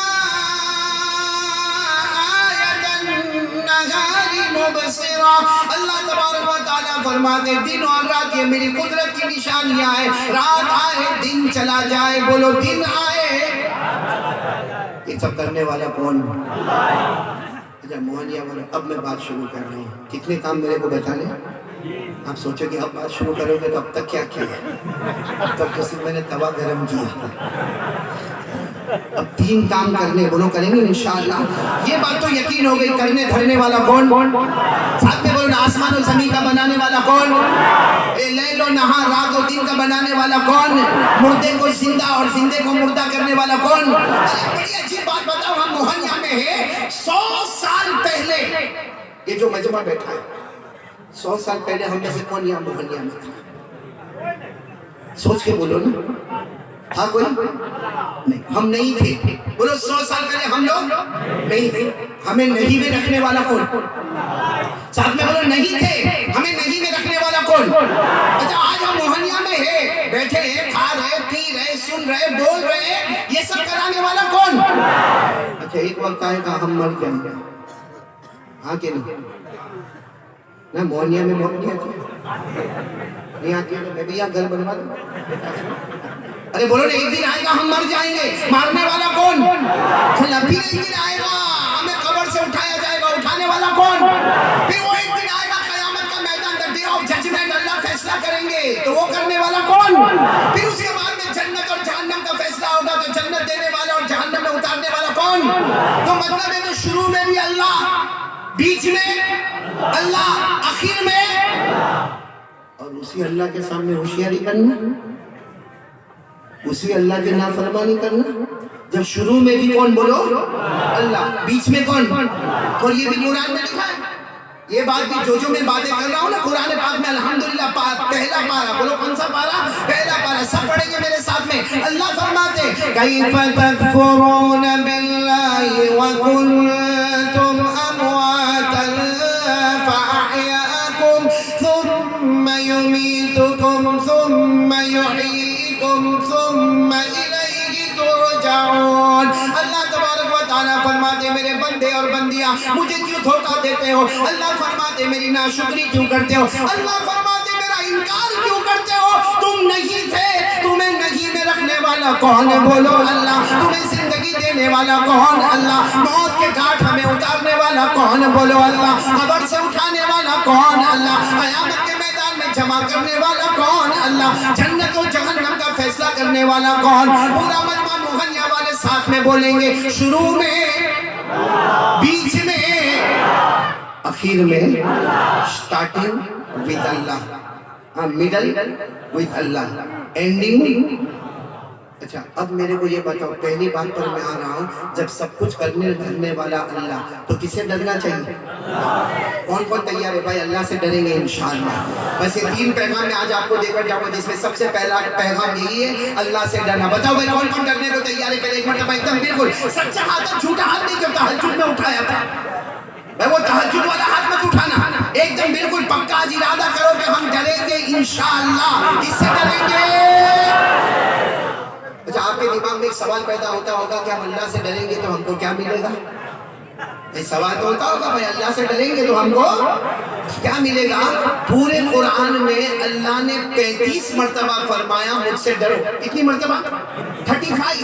آيَةَ النَّهَارِ مُبْصِرًا. اللہ تبارک و تعالیٰ فرماتے دن اور رات یہ میری قدرت کی نشانیاں ہیں. رات آئے دن چلا جائے, بولو دن آئے. یہ سب کرنے والا کون؟ اچھا موہنیا والے, اب میں بات شروع کر رہا ہوں. کتنے کام میرے کو بتانے؟ آپ سوچو کہ اب بات شروع کرو گے تو اب تک کیا کیا ہے؟ تب تو صرف میں نے توا گرم کیا. اب 3 کام کرنے, بولو کریں گے انشاءاللہ. یہ بات تو یقین ہو گئی, کرنے دھرنے والا کون؟ ساتھ میں بولو آسمان و زمین کا بنانے والا کون؟ لیل و نہار, رات و دن کا بنانے والا کون؟ مردے کو زندہ اور زندے کو مردہ کرنے والا کون؟ بڑی عجیب بات بتاؤ, ہم موہنیا میں ہیں 100 سال پہلے یہ جو مجمع بیٹھا ہے, 100 سال پہلے ہم میں سے کون یہاں موہنیا میں تھا؟ سوچ کے بولو نا. ہاں کوئی نہیں, ہم نہیں تھے. بولو 100 سال پہلے ہم لوگ نہیں تھے. ہمیں نہیں میں رکھنے والا کون؟ ساتھ میں بولو نہیں تھے, ہمیں نہیں میں رکھنے والا کون؟ اچھا آج ہم موہنیا میں ہیں, بیٹھے ہیں, کھا رہے, پی رہے, سن رہے, بول رہے, یہ سب کرانے والا کون؟ اچھا ایک وقت آئے گا ہم مر جائیں گے, ہاں کہ نہیں؟ نا موہنیا میں موت نہیں آتی, نہیں آتی, میں بھی یہاں گھر بنوا دوں. ارے بولو نا ایک دن آئے گا ہم مر جائیں گے, مارنے والا کون؟ پھر ایک دن آئے گا ہمیں قبر سے اٹھایا جائے گا, اٹھانے والا کون؟ پھر وہ ایک دن آئے گا قیامت کا میدان, دی ڈے آف ججمنٹ, اللہ فیصلہ کریں گے, تو وہ کرنے والا کون؟ پھر اس کے بعد میں جنت اور جہنم کا فیصلہ ہوگا, تو جنت دینے والا اور جہنم میں اتارنے والا کون؟ تو مطلب ہے تو شروع میں بھی اللہ, بیچ میں اللہ, آخر میں, اور اسی اللہ کے سامنے ہوشیاری کرنا, اسی اللہ کی نافرمانی کرنا. جب شروع میں بھی کون؟ بولو اللہ, بیچ میں کون؟ اور یہ بھی قرآن میں لکھا ہے. یہ بات بھی جو میں باتیں کر رہا ہوں نا قرآن پاک میں, الحمدللہ پہلا پارہ, بولو کون سا پارہ؟ پہلا پارہ. سب پڑھیں گے میرے ساتھ میں. اللہ فرماتے کیف تکفرون باللہ وکنتم امواتا فاحیاکم ثم یمیتکم ثم یحییکم ثم الیہ ترجعون. اللہ تبارک و تعالیٰ فرماتے میرے بندے اور بندیاں مجھے کیوں دھوکہ دیتے ہو؟ اللہ فرماتے میری ناشکری کیوں کرتے ہو؟ اللہ فرماتے میرا انکار کیوں کرتے ہو؟ تم نہیں تھے، تمہیں نہیں میں رکھنے والا کون ہے؟ بولو اللہ۔ تمہیں زندگی دینے والا کون؟ اللہ۔ موت کے گھاٹ ہمیں اتارنے والا کون؟ بولو اللہ۔ قبر سے اٹھانے والا کون؟ اللہ۔ قیامت کے میدان میں جمع کرنے والا کون؟ اللہ۔ جنت و جہنم کا فیصلہ کرنے والا کون؟ پورا مجمع موہنیا والے ساتھ میں بولیں گے، شروع میں، بیچ میں، اخیر میں، starting with Allah, middle with Allah, ending۔ اچھا اب میرے کو یہ بتاؤ، پہلی بات پر میں آ رہا ہوں، جب سب کچھ کرنے دھرنے والا اللہ، تو کسے ڈرنا چاہیے؟ کون کون تیار ہے بھائی اللہ سے ڈریں گے انشاءاللہ؟ بس یہ 3 پیغام میں آج آپ کو دے کر جاؤں گا، جس میں سب سے پہلا پیغام یہی ہے، اللہ سے ڈرنا۔ بتاؤ بھائی کون کون ڈرنے کو تیار ہے؟ پہلے ایک مرتبہ ایک دم بالکل سچا ہاتھ، جھوٹا ہاتھ نہیں کرتا، تہجد میں اٹھایا تھا بھائی، وہ تہجد والا ہاتھ مت اٹھانا، ایک دم بالکل پکا ارادہ کرو کہ ہم ڈریں گے انشاءاللہ۔ کس سے ڈریں گے؟ اچھا آپ کے دماغ میں ایک سوال پیدا ہوتا ہوگا کہ ہم اللہ سے ڈریں گے تو ہم کو کیا ملے گا؟ یہ سوال تو ہوتا ہوگا بھائی اللہ سے ڈریں گے تو ہم کو کیا ملے گا؟ پورے قرآن میں اللہ نے 35 مرتبہ فرمایا مجھ سے ڈرو۔ کتنی مرتبہ؟ 35۔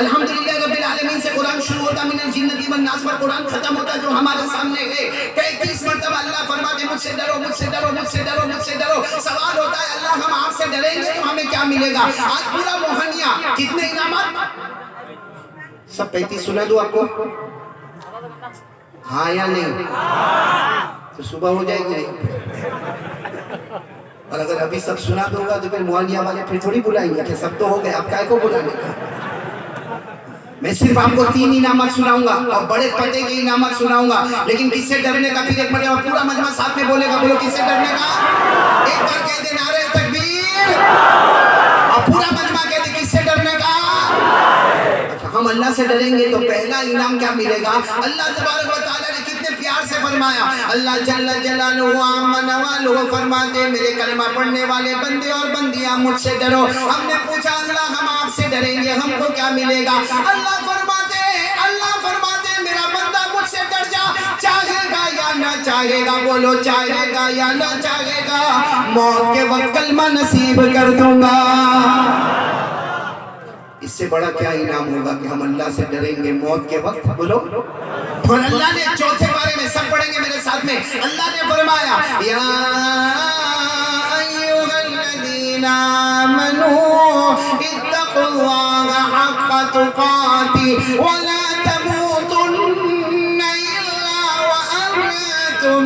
الحمدللہ رب العالمین سے قرآن شروع ہوتا، من الجنۃ والناس پر قرآن ختم ہوتا جو ہمارے سامنے ہے۔ 35 مرتبہ اللہ فرماتے مجھ سے ڈرو، مجھ سے ڈرو، مجھ سے ڈرو، مجھ سے ڈرو۔ سوال ہوتا ہے اللہ ہم آپ سے ڈریں گے تو ہمیں کیا ملے گا؟ آج پورا موہنیا کتنے انعامات؟ سب 35 سنا دوں آپ کو؟ ہاں یا نہیں؟ تو صبح ہو جائے گی نہیں؟ اور اگر ابھی سب سنا دوں گا تو پھر موہنیا والے پھر تھوڑی بلائیں گے کہ سب تو ہو گئے، آپ کائے کو بلانے کا؟ میں صرف آپ کو 3 انعامات سناؤں گا اور بڑے پتے کے انعامات سناؤں گا، لیکن کس سے ڈرنے کا پھر ایک مرتبہ پورا مجمع ساتھ میں بولے گا، بولو کس سے ڈرنے کا؟ ایک بار کہہ دے نعرہ تکبیر، اور پورا مجمع کہہ دے کس سے ڈرنے کا؟ ہم اللہ سے ڈریں گے تو پہلا انعام کیا ملے گا؟ اللہ تبارک و تعالیٰ نے کتنے پیار سے فرمایا، اللہ جل جلالہ عام نوالہ فرماتے میرے کلمہ پڑھنے والے بندے اور بندیاں مجھ سے ڈرو۔ ہم نے پوچھا اللہ ہم آپ سے ڈریں گے ہم کو کیا ملے گا؟ اللہ فرماتے میرا بندہ مجھ سے ڈر جا، چاہے گا یا نہ چاہے گا، بولو چاہے گا یا نہ چاہے گا، موت کے وقت کلمہ نصیب کر دوں گا۔ اس سے بڑا کیا انعام ہوگا کہ ہم اللہ سے ڈریں گے موت کے وقت؟ بولو۔ اور اللہ نے چوتھے بارے میں سب پڑھیں گے میرے ساتھ میں، اللہ نے فرمایا یا ایھا الذین آمنوا اتقوا اللہ حق تقاتہ ولا تموتن الا وانتم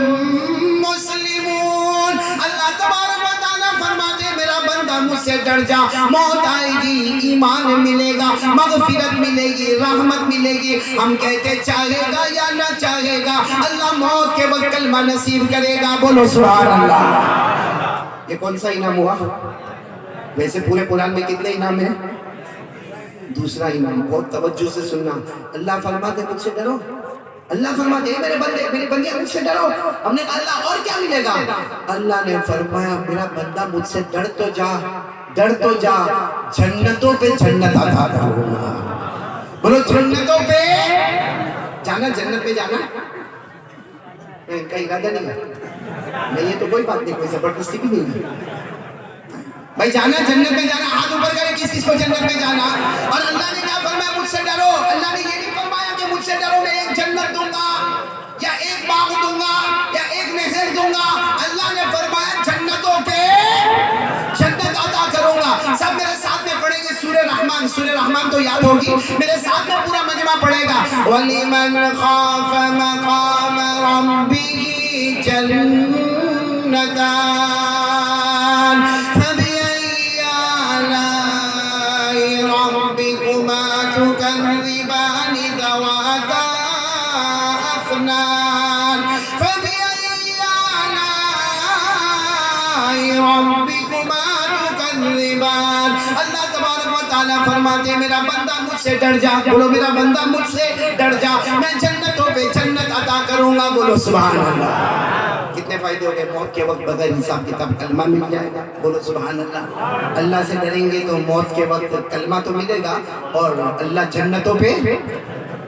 مسلمون۔ اللہ تبارک و تعالیٰ فرماتے میرا بندہ مجھ سے ڈر جا، موت آئے گی، ایمان ملے گا، مغفرت ملے گی، رحمت ملے گی۔ ہم کہتے چاہے گا یا نہ چاہے گا، اللہ موت کے وقت کلمہ نصیب کرے گا، بولو سبحان اللہ۔ یہ کون سا انعام ہوا؟ ویسے پورے قرآن میں کتنے انعام ہیں؟ دوسرا انعام، بہت توجہ سے سننا۔ اللہ فرماتے مجھ سے ڈرو، اللہ فرماتے میرے بندے میری بندیاں مجھ سے ڈرو۔ ہم نے کہا اللہ اور کیا ملے گا؟ اللہ نے فرمایا میرا بندہ مجھ سے ڈر تو جا، ڈر تو جا، جنتوں پہ جنت عطا کروں گا۔ بولو جنتوں پہ جانا، جنت پہ جانا ان کا ارادہ نہیں ہے، نہیں یہ تو کوئی بات نہیں، کوئی زبردستی بھی نہیں ہے بھائی، جانا جنت میں جانا، ہاتھ اوپر کرے کس چیز کو جنت میں جانا۔ اور اللہ نے کیا فرمایا مجھ سے ڈرو، اللہ نے یہ نہیں فرمایا کہ مجھ سے ڈرو میں ایک جنت دوں گا یا ایک باغ دوں گا یا ایک نہر دوں گا، اللہ نے فرمایا جنتوں پہ جنت عطا کروں گا۔ سب میرے ساتھ میں پڑھیں گے سورہ رحمان، سورہ رحمان تو یاد ہوگی، میرے ساتھ میں پورا مجمع پڑھے گا، وَلِمَنْ خَافَ مَقَامَ رَبِّهِ جَنَّتَانِ تكذبان ذواتا أفنان فبأي آلاء ربكما تكذبان۔ اللہ تبارک و تعالیٰ فرماتے میرا بندہ مجھ سے ڈر جا، بولو میرا بندہ مجھ سے ڈر جا، میں جنتوں پہ جنت عطا کروں گا، بولو سبحان اللہ۔ کتنے فائدے ہو گئے؟ موت کے وقت بغیر حساب کتاب کلمہ مل جائے گا، بولو سبحان اللہ۔ اللہ سے ڈریں گے تو موت کے وقت کلمہ تو ملے گا اور اللہ جنتوں پہ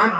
8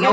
9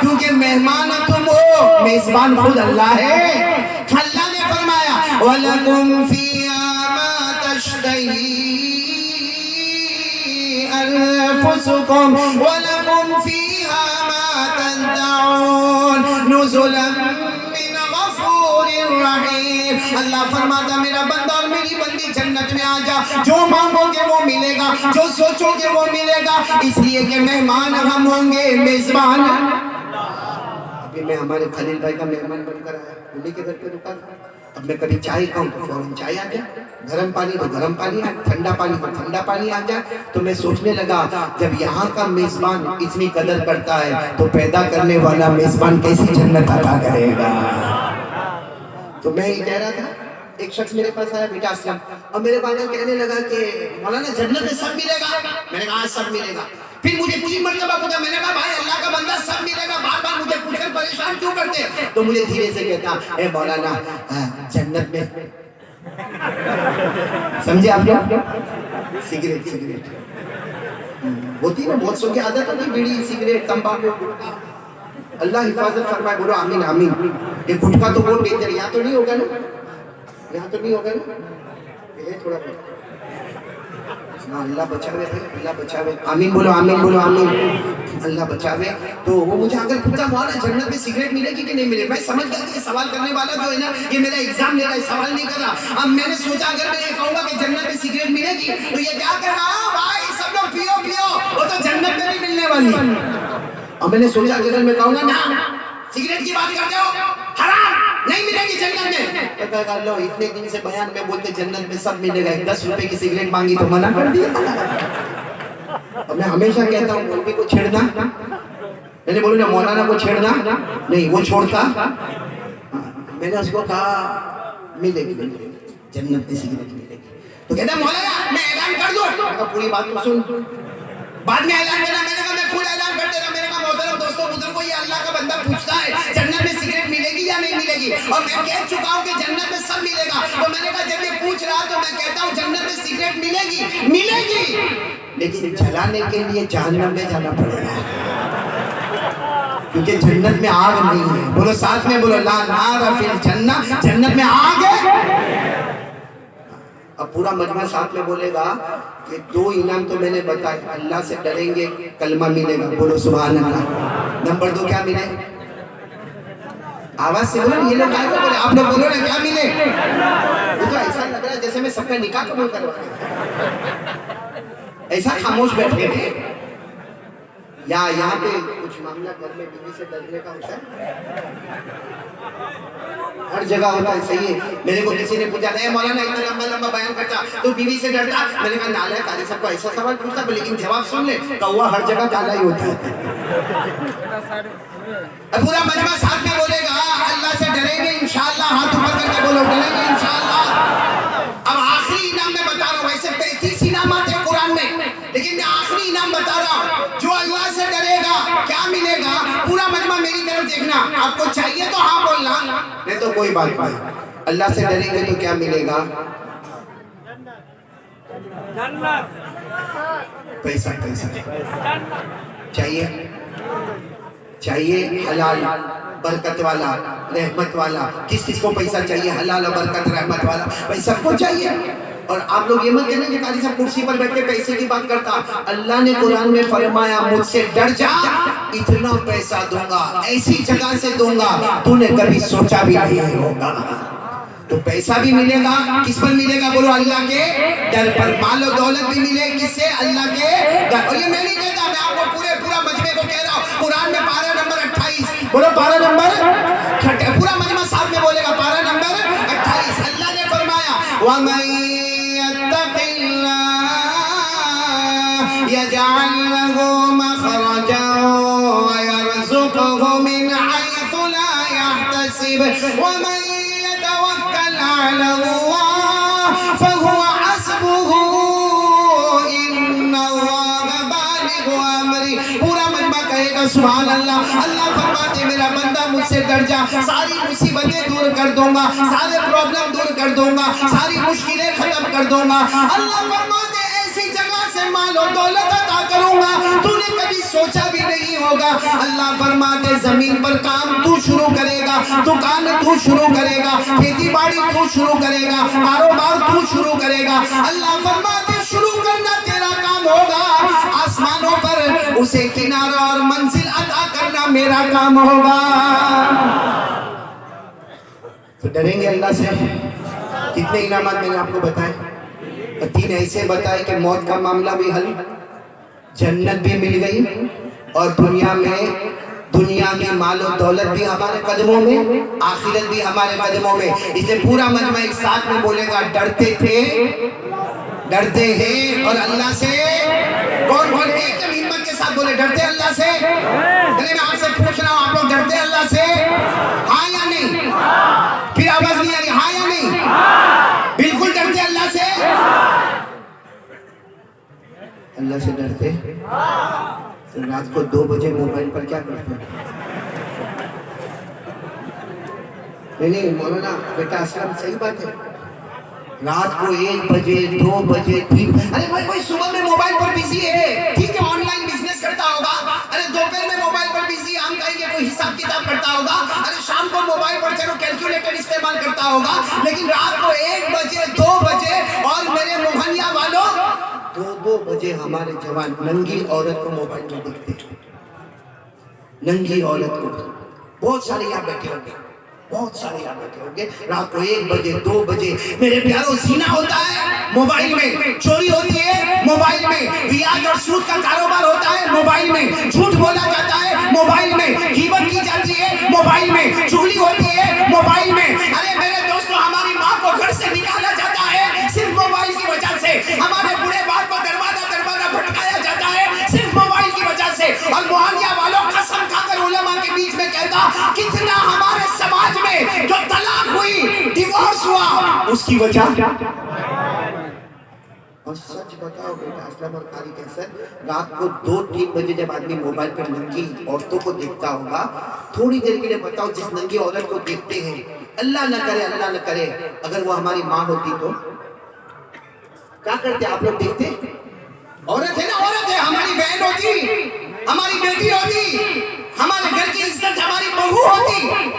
کیونکہ مہمان تم ہو، میزبان خود اللہ ہے۔ اللہ نے فرمایا وَلَكُمْ فِيهَا مَا تَشْتَهِي أَنفُسُكُمْ وَلَكُمْ فِيهَا مَا تَدَّعُونَ نُزُلًا مِّنْ غَفُورٍ رَحِيمٍ۔ اللہ فرماتا میرا بندہ اور میری بندی جنت میں آ جا، جو مانگو گے وہ ملے گا، جو سوچو گے وہ ملے گا، اس لیے کہ مہمان ہم ہوں گے، میزبان۔ ابھی میں ہمارے خلیل بھائی کا مہمان بن کر آیا، انہیں کے گھر پہ رکا تھا۔ اب میں کبھی چائے کھاؤں تو فوراً چائے آ جائے، گرم پانی تو گرم پانی آ جائے، ٹھنڈا پانی تو ٹھنڈا پانی آ جائے۔ تو میں سوچنے لگا جب یہاں کا میزبان اتنی قدر کرتا ہے تو پیدا کرنے والا میزبان کیسی جنت عطا کرے گا۔ تو میں یہ کہہ رہا تھا، ایک شخص میرے پاس آیا، بیٹا اسلم، اور میرے پاس کہنے لگا کہ مولانا جنت میں سب ملے گا؟ میں نے کہا سب ملے گا۔ پھر مجھے 3 مرتبہ پوچھا، میں نے کہا بھائی اللہ کا بندہ سب ملے گا، بار بار مجھے پوچھ کر پریشان کیوں کرتے؟ تو مجھے دھیرے سے کہتا اے مولانا جنت میں سمجھے آپ کیا؟ سگریٹ ہوتی نا بہت سو کی عادت ہوتی، بیڑی سگریٹ تمباکو، اللہ حفاظت فرمائے، بولو آمین آمین۔ یہ گٹکا تو بہت ڈینجر، یہاں تو نہیں ہوگا نا، یہاں تو نہیں ہوگا نا، یہ تھوڑا اللہ بچاوے بھائی، اللہ بچاوے، آمین بولو آمین بولو آمین، اللہ بچاوے۔ تو وہ مجھے اگر پوچھا مولانا جنت میں سگریٹ ملے گی کہ نہیں ملے، میں سمجھ گیا کہ یہ سوال کرنے والا جو ہے نا یہ میرا ایگزام لے رہا ہے، سوال نہیں کر رہا۔ اب میں نے سوچا اگر میں یہ کہوں گا کہ جنت میں سگریٹ ملے گی تو یہ کیا کر رہا ہے بھائی سب لوگ پیو پیو، وہ تو جنت میں بھی ملنے والی۔ اور میں نے سوچا اگر میں کہوں گا نا سگریٹ کی بات کرتے ہو حرام نہیں ملے گی جنت میں، تو کہا اللہ اتنے دن سے بیان میں بولتے جنت میں سب ملے گا، 10 روپے کی سگریٹ مانگی تو منع کر دیا۔ اور میں ہمیشہ کہتا ہوں مولوی کو چھیڑنا، میں نے بولوں نا مولانا کو چھیڑنا نہیں، وہ چھوڑتا۔ میں نے اس کو کہا ملے گی جنت میں سگریٹ ملے گی، تو کہتا مولانا میں اعلان کر دوں، میں کہا پوری بات تو سن، بعد میں اعلان کرنا۔ میں نے کہا میں خود اعلان کر دے رہا، میں نے کہا محترم دوستوں بزرگوں یہ اللہ کا بندہ پوچھتا ہے جنت میں سگریٹ ملے گی یا نہیں ملے گی، اور میں کہہ چکا ہوں کہ جنت میں سب ملے گا۔ تو میں نے کہا جب یہ پوچھ رہا تو میں کہتا ہوں جنت میں سگریٹ ملے گی لیکن جلانے کے لیے جہنم میں جانا پڑے گا، کیونکہ جنت میں آگ نہیں ہے۔ بولو ساتھ میں بولو لا نار فی الجنہ، جنت میں آگ ہے۔ اب پورا مجمع ساتھ میں بولے گا کہ 2 انعام تو میں نے بتایا، اللہ سے ڈریں گے کلمہ ملے گا، بولو سبحان اللہ۔ نمبر 2 کیا ملے؟ آواز سے بولو، یہ لوگ آئے گا بولے، آپ لوگ بولو نا کیا ملے؟ یہ تو ایسا لگ رہا ہے جیسے میں سب کا نکاح قبول کروا رہا ہوں، ایسا خاموش بیٹھے ہیں۔ یا یہاں پہ کچھ معاملہ گھر میں بیوی سے ڈرنے کا ہوتا ہے، ہر جگہ ہوتا ہے، صحیح ہے۔ میرے کو کسی نے پوچھا اے مولانا اتنا لمبا لمبا بیان کرتا تو بیوی سے ڈرتا، میں نے کہا نالا ہے قاری صاحب کو ایسا سوال پوچھتا لیکن جواب سن لے، کوا ہر جگہ کالا ہی ہوتا ہے۔ پورا مجمع ساتھ میں بولے گا اللہ سے ڈریں گے انشاءاللہ، ہاتھ اوپر کر کے بولو ڈریں گے انشاءاللہ۔ اب آخری انعام میں بتا رہا ہوں، ویسے 35 انعامات ہیں قرآن میں، لیکن میں آخری انعام بتا رہا ہوں، جو اللہ سے ڈرے گا کیا ملے گا؟ پورا مجمع میری طرف دیکھنا، آپ کو چاہیے تو ہاں بولنا، نہیں تو کوئی بات نہیں۔ اللہ سے ڈریں گے تو کیا ملے گا؟ پیسہ چاہیے حلال برکت والا رحمت والا۔ کس کو پیسہ چاہیے؟ حلال برکت رحمت والا، بھائی سب کو چاہیے۔ اور آپ لوگ یہ مت کہنے کہ قاری صاحب کرسی پر بیٹھ کے پیسے کی بات کرتا، اللہ نے قرآن میں فرمایا مجھ سے ڈر جا، اتنا پیسہ دوں گا، ایسی جگہ سے دوں گا تو نے کبھی سوچا بھی نہیں ہوگا۔ تو پیسہ بھی ملے گا، کس پر ملے گا؟ بولو اللہ کے ڈر پر۔ مال و دولت بھی ملے کس سے؟ اللہ کے ڈر۔ اور یہ میں نہیں کہتا، میں آپ کو پورا مجمع کو کہہ رہا ہوں، قرآن میں پارہ نمبر 28، بولو پارہ نمبر 28، پورا مجمع ساتھ میں بولے گا پارہ نمبر 28۔ اللہ نے فرمایا وَمَن يَتَّقِ اللَّهَ يَجْعَلْ لَهُ مَخْرَجًا وَيَرْزُقْهُ مِنْ حَيْثُ لَا يَحْتَسِبُ وَمَن يَتَوَكَّلْ عَلَى اللَّهِ فَهُوَ حَسْبُهُ إِنَّ اللَّهَ بَالِغُ أَمْرِهِ۔ پورا مجمع کہے گا سبحان اللہ۔ اللہ فرماتے میرا بندہ مجھ سے ڈر جا، ساری مصیبتیں دور کر دوں گا، سارے پرابلم دور کر دوں گا، ساری مشکلیں ختم کر دوں گا۔ اللہ فرماتے ایسی جگہ سے مال و دولت عطا کروں گا تو نے کبھی سوچا بھی نہیں ہوگا. اللہ فرماتے زمین پر کام تو شروع کرے گا, دکان تو شروع کرے گا, کھیتی باڑی تو شروع کرے گا, کاروبار تو شروع کرے گا. اللہ فرماتے شروع کرنا تیرا کام ہوگا, آسمانوں پر اسے کنارہ اور منزل عطا کرنا میرا کام ہوگا. تو ڈریں گے اللہ سے؟ کتنے انعامات میں نے آپ کو بتائے, 3 ایسے بتائے کہ موت کا معاملہ بھی حل, جنت بھی مل گئی, اور دنیا میں مال و دولت بھی ہمارے قدموں میں, آخرت بھی ہمارے قدموں میں. اسے پورا مجمع ایک ساتھ میں بولے گا, ڈرتے تھے, ڈرتے ہیں اور اللہ سے. کون ایک دم ہمت کے ساتھ بولے, ڈرتے اللہ سے. میں آپ سے پوچھ رہا ہوں, آپ لوگ ڈرتے اللہ سے؟ ہاں یا نہیں؟ پھر آواز نہیں آ رہی, ہاں یا نہیں؟ بالکل ڈرتے اللہ سے. اللہ سے ڈرتے. تو رات کو 2 بجے موبائل پر کیا کرتے ہیں؟ نہیں مولانا بیٹا اسلام صحیح بات ہے, رات کو 1 بجے 2 بجے 3, ارے بھائی کوئی صبح میں موبائل پر بیزی ہے, ٹھیک ہے آن لائن بزنس کرتا ہوگا, ارے دوپہر میں موبائل پر بیزی, ہم کہیں گے کوئی حساب کتاب کرتا ہوگا, ارے شام کو موبائل پر چلو کیلکولیٹر استعمال کرتا ہوگا, لیکن رات کو 1 بجے 2 بجے اور میرے موہنیا والوں 2 بجے ہمارے جوان ننگی عورت کو موبائل میں دیکھتے ہیں. ننگی عورت کو بہت سارے یہاں بیٹھے ہوں گے, بہت سارے یہاں بیٹھے ہوں گے, رات کو 1 بجے 2 بجے میرے پیاروں زنا ہوتا ہے موبائل میں, چوری ہوتی ہے موبائل میں, بیاج اور سود کا کاروبار ہوتا ہے موبائل میں, جھوٹ بولا جاتا ہے موبائل میں, غیبت کی جاتی ہے موبائل میں, چغلی ہوتی ہے موبائل میں. ارے میرے دوستو, ہماری ماں کو گھر سے نکالا جاتا ہے صرف موبائل کی وجہ سے, ہمارے بوڑھے باپ کو دروازہ بھٹکایا جاتا ہے صرف موبائل کی وجہ سے. اور موہنیا والوں قسم کھا کر علماء کے بیچ میں کہتا, کتنا ہمارے سماج میں جو طلاق ہوئی, ڈیورس ہوا, اس کی وجہ. اور سچ بتاؤ بیٹا اسلام اور قاری کیسر, رات کو 2-3 بجے جب آدمی موبائل پر ننگی عورتوں کو دیکھتا ہوگا, تھوڑی دیر کے لیے بتاؤ جس ننگی عورت کو دیکھتے ہیں, اللہ نہ کرے اگر وہ ہماری ماں ہوتی تو کیا کرتے آپ لوگ؟ دیکھتے, عورت ہے نا, عورت ہے, ہماری بہن ہوتی, ہماری بیٹی ہوتی, ہمارے گھر کی عزت ہماری بہو ہوتی.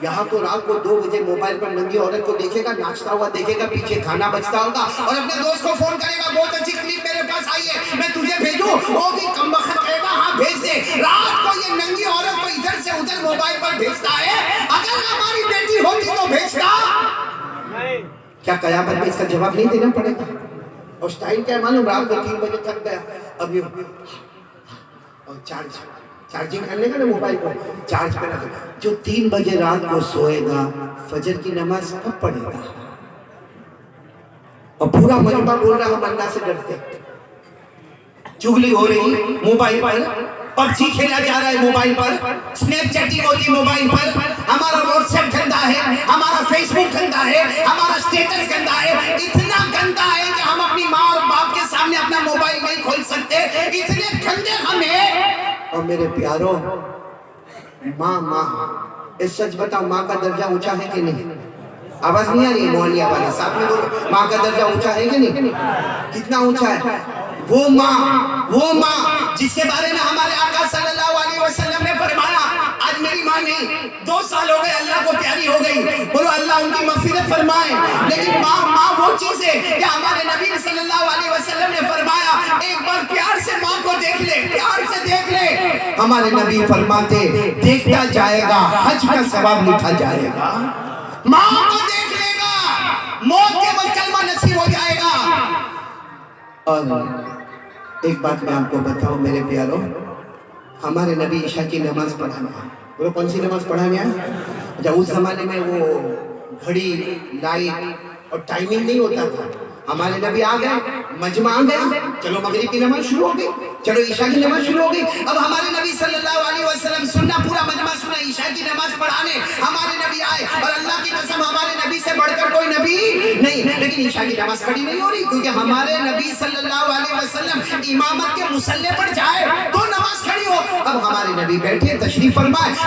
یہاں تو رات کو 2 بجے موبائل پر ننگی عورت کو دیکھے گا, ناچتا ہوا دیکھے گا, پیچھے کھانا بچتا ہوگا, اور اپنے دوست کو فون کرے گا, بہت اچھی کلپ میرے پاس آئی ہے, میں تجھے بھیجوں, وہ بھی کم وقت کہے گا ہاں بھیج دے. رات کو یہ ننگی عورت کو ادھر سے ادھر موبائل پر بھیجتا ہے. اگر ہماری بیٹی ہوتی تو بھیجتا کیا؟ قیامت میں اس کا جواب نہیں دینا پڑے گا. اور سٹائل کیا ہے معلوم, رات کو 3 بجے تھک گیا, اب یہ اور چارجنگ کرنے کا نا موبائل کو, چارج پہ رکھے. جو 3 بجے رات کو سوئے گا, فجر کی نماز کب پڑھے گا؟ اور پورا مجمع بول رہا ہم اللہ سے ڈرتے. چغلی ہو رہی موبائل پر, پبجی کھیلا جا رہا ہے موبائل پر, سنیپ چیٹنگ ہوتی موبائل پر, ہمارا واٹس ایپ گندا ہے, ہمارا فیس بک گندا ہے, ہمارا اسٹیٹس گندا ہے, اتنا گندا ہے کہ ہم اپنی ماں اور باپ کے سامنے اپنا موبائل نہیں کھول سکتے, اتنے گندے ہم ہیں. اور میرے پیاروں, ماں سچ بتاؤ, ماں کا درجہ اونچا ہے کہ نہیں؟ آواز نہیں آ رہی ہے موہنیا والے, ساتھ میں بولو, ماں کا درجہ اونچا ہے کہ نہیں؟ کتنا اونچا ہے؟ وہ ماں جس کے بارے میں ہمارے آقا صلی اللہ علیہ وسلم نے فرمایا, آج میری ماں نہیں, 2 سال ہو گئے اللہ کو پیاری ہو گئی, بولو اللہ ان کی مغفرت فرمائے. لیکن ماں وہ چیز ہے کہ ہمارے نبی صلی اللہ علیہ وسلم نے فرمایا, ایک بار پیار سے ماں کو دیکھ لے, پیار سے دیکھ لے. ہمارے نبی فرماتے, دیکھتا جائے گا حج کا ثواب لکھا جائے گا. ماں کو دیکھ لے گا, موت کے بعد کلمہ نصیب ہو جائے گا. اور ایک بات میں آپ کو بتاؤں میرے پیاروں, ہمارے نبی عشاء کی نماز پڑھانے آئے. وہ کون سی نماز پڑھانے آئے؟ جب اس زمانے میں وہ گھڑی, لائٹ اور ٹائمنگ نہیں ہوتا تھا, ہمارے نبی آ گئے, مجمع آ گیا, چلو مغرب کی نماز شروع ہو گئی, چلو عشاء کی نماز شروع ہو گئی. اب ہمارے نبی صلی اللہ علیہ وسلم سننا, پورا مجمع سنا, عشاء کی نماز پڑھانے ہمارے نبی آئے. اور اللہ کی قسم ہمارے نبی سے بڑھ کر کوئی نبی نہیں, لیکن عشاء کی نماز کھڑی نہیں ہو رہی, کیونکہ ہمارے نبی صلی اللہ علیہ وسلم امامت کے مصلی پر جائے تو نماز کھڑی ہو. اب ہمارے نبی بیٹھے, تشریف فرمائے,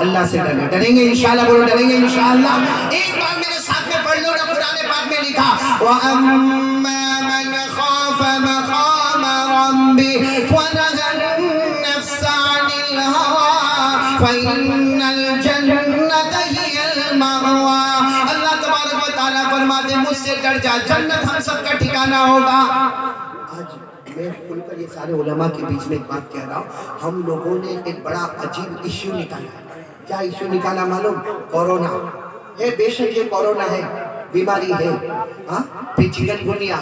اللہ سے ڈرنا. ڈریں گے انشاءاللہ. بولو ڈریں گے انشاءاللہ. ایک بار میرے ساتھ میں پڑھ لو نا, قرآن پاک میں لکھا وَأَمَّا مَنْ خَافَ مَقَامَ رَبِّهِ وَنَهَى النَّفْسَ عَنِ الْهَوَىٰ فَإِنَّ الْجَنَّةَ هِيَ الْمَأْوَىٰ. اللہ تبارک و تعالیٰ فرماتے مجھ سے ڈر جا, جنت ہم سب کا ٹھکانہ ہوگا. آج میں کھل کر یہ سارے علماء کے بیچ میں ایک بات کہہ رہا ہوں, ہم لوگوں نے ایک بڑا عجیب ایشو نکالا. کیا ایشو نکالا معلوم؟ کورونا ہے. بے شک یہ کورونا ہے, بیماری ہے, پھر چکن گنیا,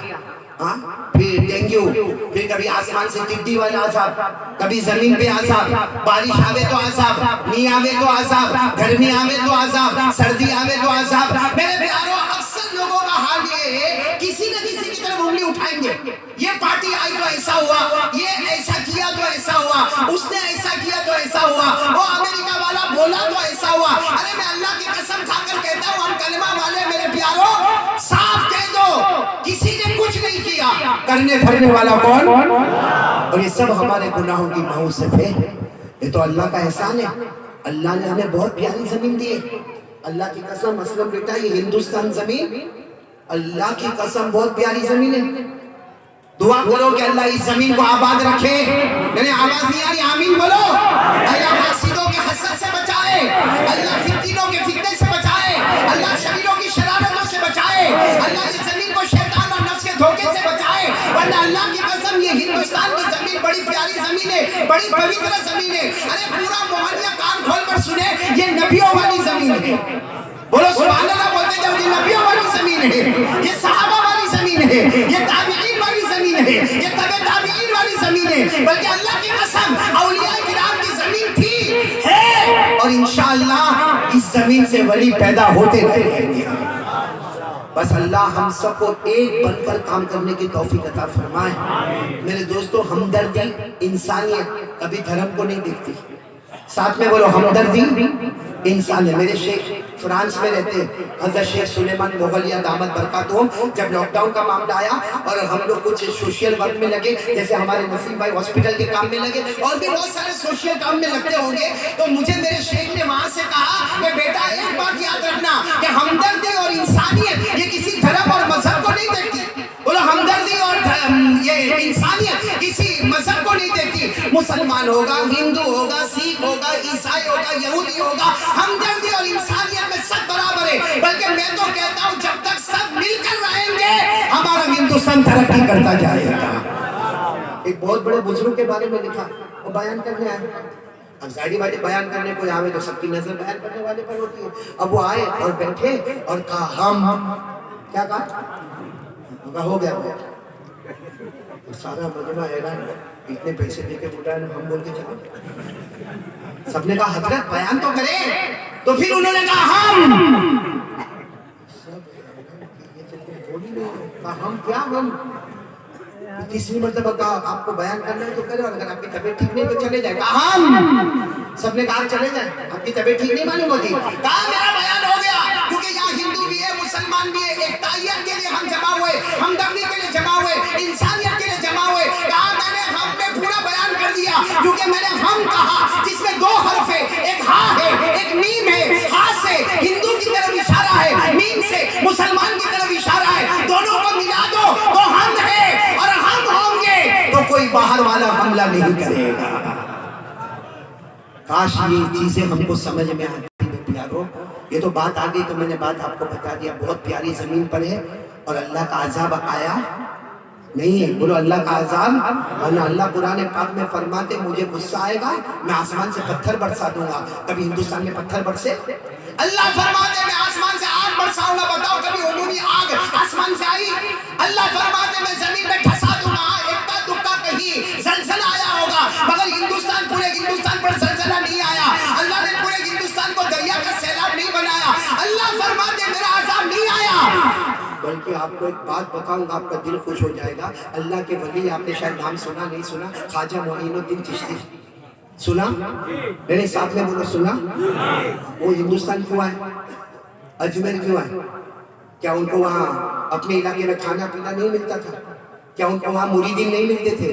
پھر ڈینگیو, پھر کبھی آسمان سے ٹڈی والا عذاب, کبھی زمین پہ عذاب, بارش آوے تو عذاب, نہیں آوے تو عذاب, گرمی آوے تو عذاب, سردی آوے تو عذاب. میرے پیاروں, اکثر لوگوں کا حال یہ ہے کسی نہ کسی کی طرف انگلی اٹھائیں گے. یہ پارٹی آئی تو ایسا ہوا, یہ ایسا کیا تو ایسا ہوا, اس نے ایسا کیا تو ایسا ہوا, وہ امریکہ والا بولا تو ایسا ہوا. ارے میں اللہ کی قسم کھا کر کہتا ہوں, ہم کلمہ والے میرے پیاروں صاف کہہ دو کسی نے کچھ نہیں کیا, کرنے دھرنے والا کون؟ اور یہ سب ہمارے گناہوں کی موصف ہے. یہ تو اللہ کا احسان ہے. اللہ نے ہمیں بہت پیاری زمین دی ہے. اللہ کی قسم اسلم بیٹا, یہ ہندوستان زمین اللہ کی قسم بہت پیاری زمین ہے. دعا کرو کہ اللہ اس زمین کو آباد رکھے. میں نے آواز نہیں آئی, آمین بولو. اللہ حاسدوں کے حسد سے بچائے, اللہ فتنوں کے فتنے سے بچائے, اللہ شریروں کی شرارتوں سے بچائے, اللہ اس زمین کو شیطان اور نفس کے دھوکے سے بچائے. ورنہ اللہ کی قسم یہ ہندوستان کی زمین بڑی پیاری زمین ہے, بڑی پوتر زمین ہے. ارے پورا موہنیا کان کھول کر سنے, یہ نبیوں والی زمین ہے. بولو سبحان اللہ بولتے جب, یہ نبیوں والی زمین ہے, یہ صحابہ والی زمین ہے, یہ تابعین والی زمین ہے, یہ تبع تابعین والی زمین ہے. بلکہ اللہ کی قسم اولیاء کرام کی زمین تھی, ہے, اور انشاءاللہ اس زمین سے ولی پیدا ہوتے رہیں گے. بس اللہ ہم سب کو ایک بن کر کام کرنے کی توفیق عطا فرمائے. میرے دوستو, ہمدردی انسانیت کبھی دھرم کو نہیں دیکھتی. ساتھ میں بولو ہمدردی انسان ہے. میرے شیخ فرانس میں رہتے ہیں, حضرت شیخ سلیمان مغلیہ دامت برکاتہم, جب لاک ڈاؤن کا معاملہ آیا اور ہم لوگ کچھ سوشل ورک میں لگے, جیسے ہمارے نصیب بھائی ہاسپٹل کے کام میں لگے اور بھی بہت سارے سوشل کام میں لگتے ہوں گے, تو مجھے میرے شیخ نے وہاں سے کہا کہ بیٹا ایک بات یاد رکھنا کہ ہمدردی اور انسانیت یہ کسی دھرم اور مذہب کو نہیں دیکھتی. بولو ہمدردی اور یہ انسانیت کسی مذہب کو نہیں دیکھتی. مسلمان ہوگا, ہندو ہوگا, سکھ ہوگا, عیسائی ہوگا, یہودی ہوگا, ہمدردی اور انسانیت میں سب برابر ہے. بلکہ میں تو کہتا ہوں جب تک سب مل کر رہیں گے ہمارا ہندوستان ترقی کرتا جائے گا. ایک بہت بڑے بزرگ کے بارے میں لکھا, وہ بیان کرنے آئے. اب ظاہری بات ہے, بیان کرنے کو آوے تو سب کی نظر بیان کرنے والے پر ہوتی ہے. اب وہ آئے اور بیٹھے اور کہا ہم, کیا کہا, ہو گیا وہ سارا مجمع حیران, اتنے پیسے دے کے بلایا نا, ہم بول کے چلو. سب نے کہا حضرت بیان تو کرے, تو پھر انہوں نے کہا ہم کیا, ہم تیسری مرتبہ کہا آپ کو بیان کرنا ہے تو کرے, اور اگر آپ کی طبیعت ٹھیک نہیں تو چلے جائے. کہا ہم, سب نے کہا چلے جائیں, آپ کی طبیعت ٹھیک نہیں معلوم ہوتی. کہا میرا بیان ہو گیا, کیونکہ یہاں ہندو بھی ہے, مسلمان بھی ہے, ایک تائید کے لیے ہم جمع ہوئے, ہمدردی کے لیے جمع ہوئے, انسانیت کے لیے جمع ہوئے. کہا میں نے ہم پہ پورا بیان کر دیا, کیونکہ میں نے ہم کہا جس میں دو حرف ہے, ایک ہاں ہے, ایک میم ہے. ہاں سے ہندو کی طرف اشارہ ہے, میم سے مسلمان کی طرف اشارہ ہے. دونوں کو ملا دو تو ہم ہے, اور ہم ہوں گے تو کوئی باہر والا حملہ نہیں کرے گا. کاش یہ چیزیں ہم کو سمجھ میں آتی ہے پیارو. یہ تو بات آ گئی تو میں نے بات آپ کو بتا دیا. بہت پیاری زمین پر ہے اور اللہ کا عذاب آیا نہیں ہے. بولو اللہ کا عذاب, ورنہ اللہ قرآن پاک میں فرماتے مجھے غصہ آئے گا میں آسمان سے پتھر برسا دوں گا. کبھی ہندوستان میں پتھر برسے؟ اللہ فرماتے میں آسمان سے آگ برساؤں گا. بتاؤ کبھی عمومی آگ آسمان سے آئی؟ اللہ فرماتے میں زمین میں ٹھسا دوں گا. ایک دکا کہیں زلزلہ آیا ہوگا, مگر ہندوستان, پورے ہندوستان پر زلزلہ نہیں آیا. اللہ نے پورے ہندوستان کو دریا کا سیلاب نہیں بنایا. اللہ فرماتے میرا عذاب نہیں آیا. بلکہ آپ کو ایک بات بتاؤں گا, آپ کا دل خوش ہو جائے گا. اللہ کے ولی, آپ نے شاید نام سنا نہیں سنا, خواجہ معین الدین چشتی سنا؟ میرے ساتھ میں بولو سنا. وہ ہندوستان کیوں آئے, اجمیر کیوں آئے؟ کیا ان کو وہاں اپنے علاقے میں کھانا پینا نہیں ملتا تھا؟ کیا ان کو وہاں مریدین نہیں ملتے تھے؟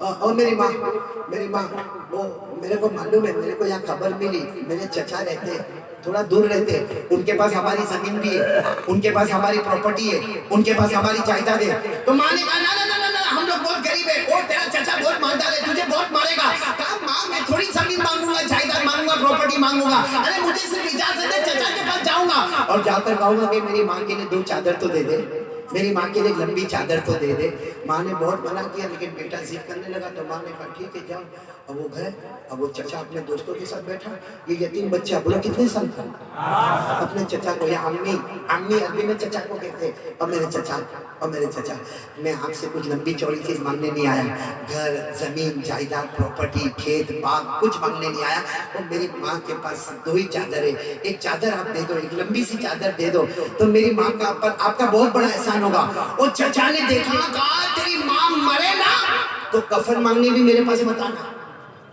اور میری ماں وہ میرے کو معلوم ہے، میرے کو یہاں خبر ملی، میرے چچا رہتے تھوڑا دور رہتے، ان کے پاس ہماری زمین بھی ہے، ان کے پاس ہماری پراپرٹی ہے، ان کے پاس ہماری جائیداد ہے. تو ماں نے کہا نا ہم لوگ بہت غریب ہے، وہ تیرا چچا بہت مالدار ہے، تجھے بہت مارے گا. کہا ماں میں تھوڑی زمین مانگوں گا، جائیداد مانگوں گا، پراپرٹی مانگوں گا، ارے مجھے صرف اجازت ہے، چچا کے پاس جاؤں گا اور جا کر کہوں گا کہ میری ماں کے لیے 2 چادر تو دے دے، میری ماں کے لیے لمبی چادر تو دے دے. ماں نے بہت منع کیا لیکن بیٹا ضد کرنے لگا تو ماں نے کہا ٹھیک ہے جاؤ. اب وہ گئے، اب وہ چچا اپنے دوستوں کے ساتھ بیٹھا، یہ یتیم بچہ بولا کتنے سال کا، اپنے چچا کو یا امی عربی میں چچا کو کہتے ہیں، اور میرے چچا میں آپ سے کچھ لمبی چوڑی چیز مانگنے نہیں آیا، گھر زمین جائیداد پراپرٹی کھیت باغ کچھ مانگنے نہیں آیا. اور میری ماں کے پاس 2 ہی چادر ہے، ایک چادر آپ دے دو، ایک لمبی سی چادر دے دو تو میری ماں کا آپ کا بہت بڑا احسان ہوگا. اور چچا نے دیکھا، کہا تیری ماں مرے نا تو کفن مانگنے بھی میرے پاس مت آنا.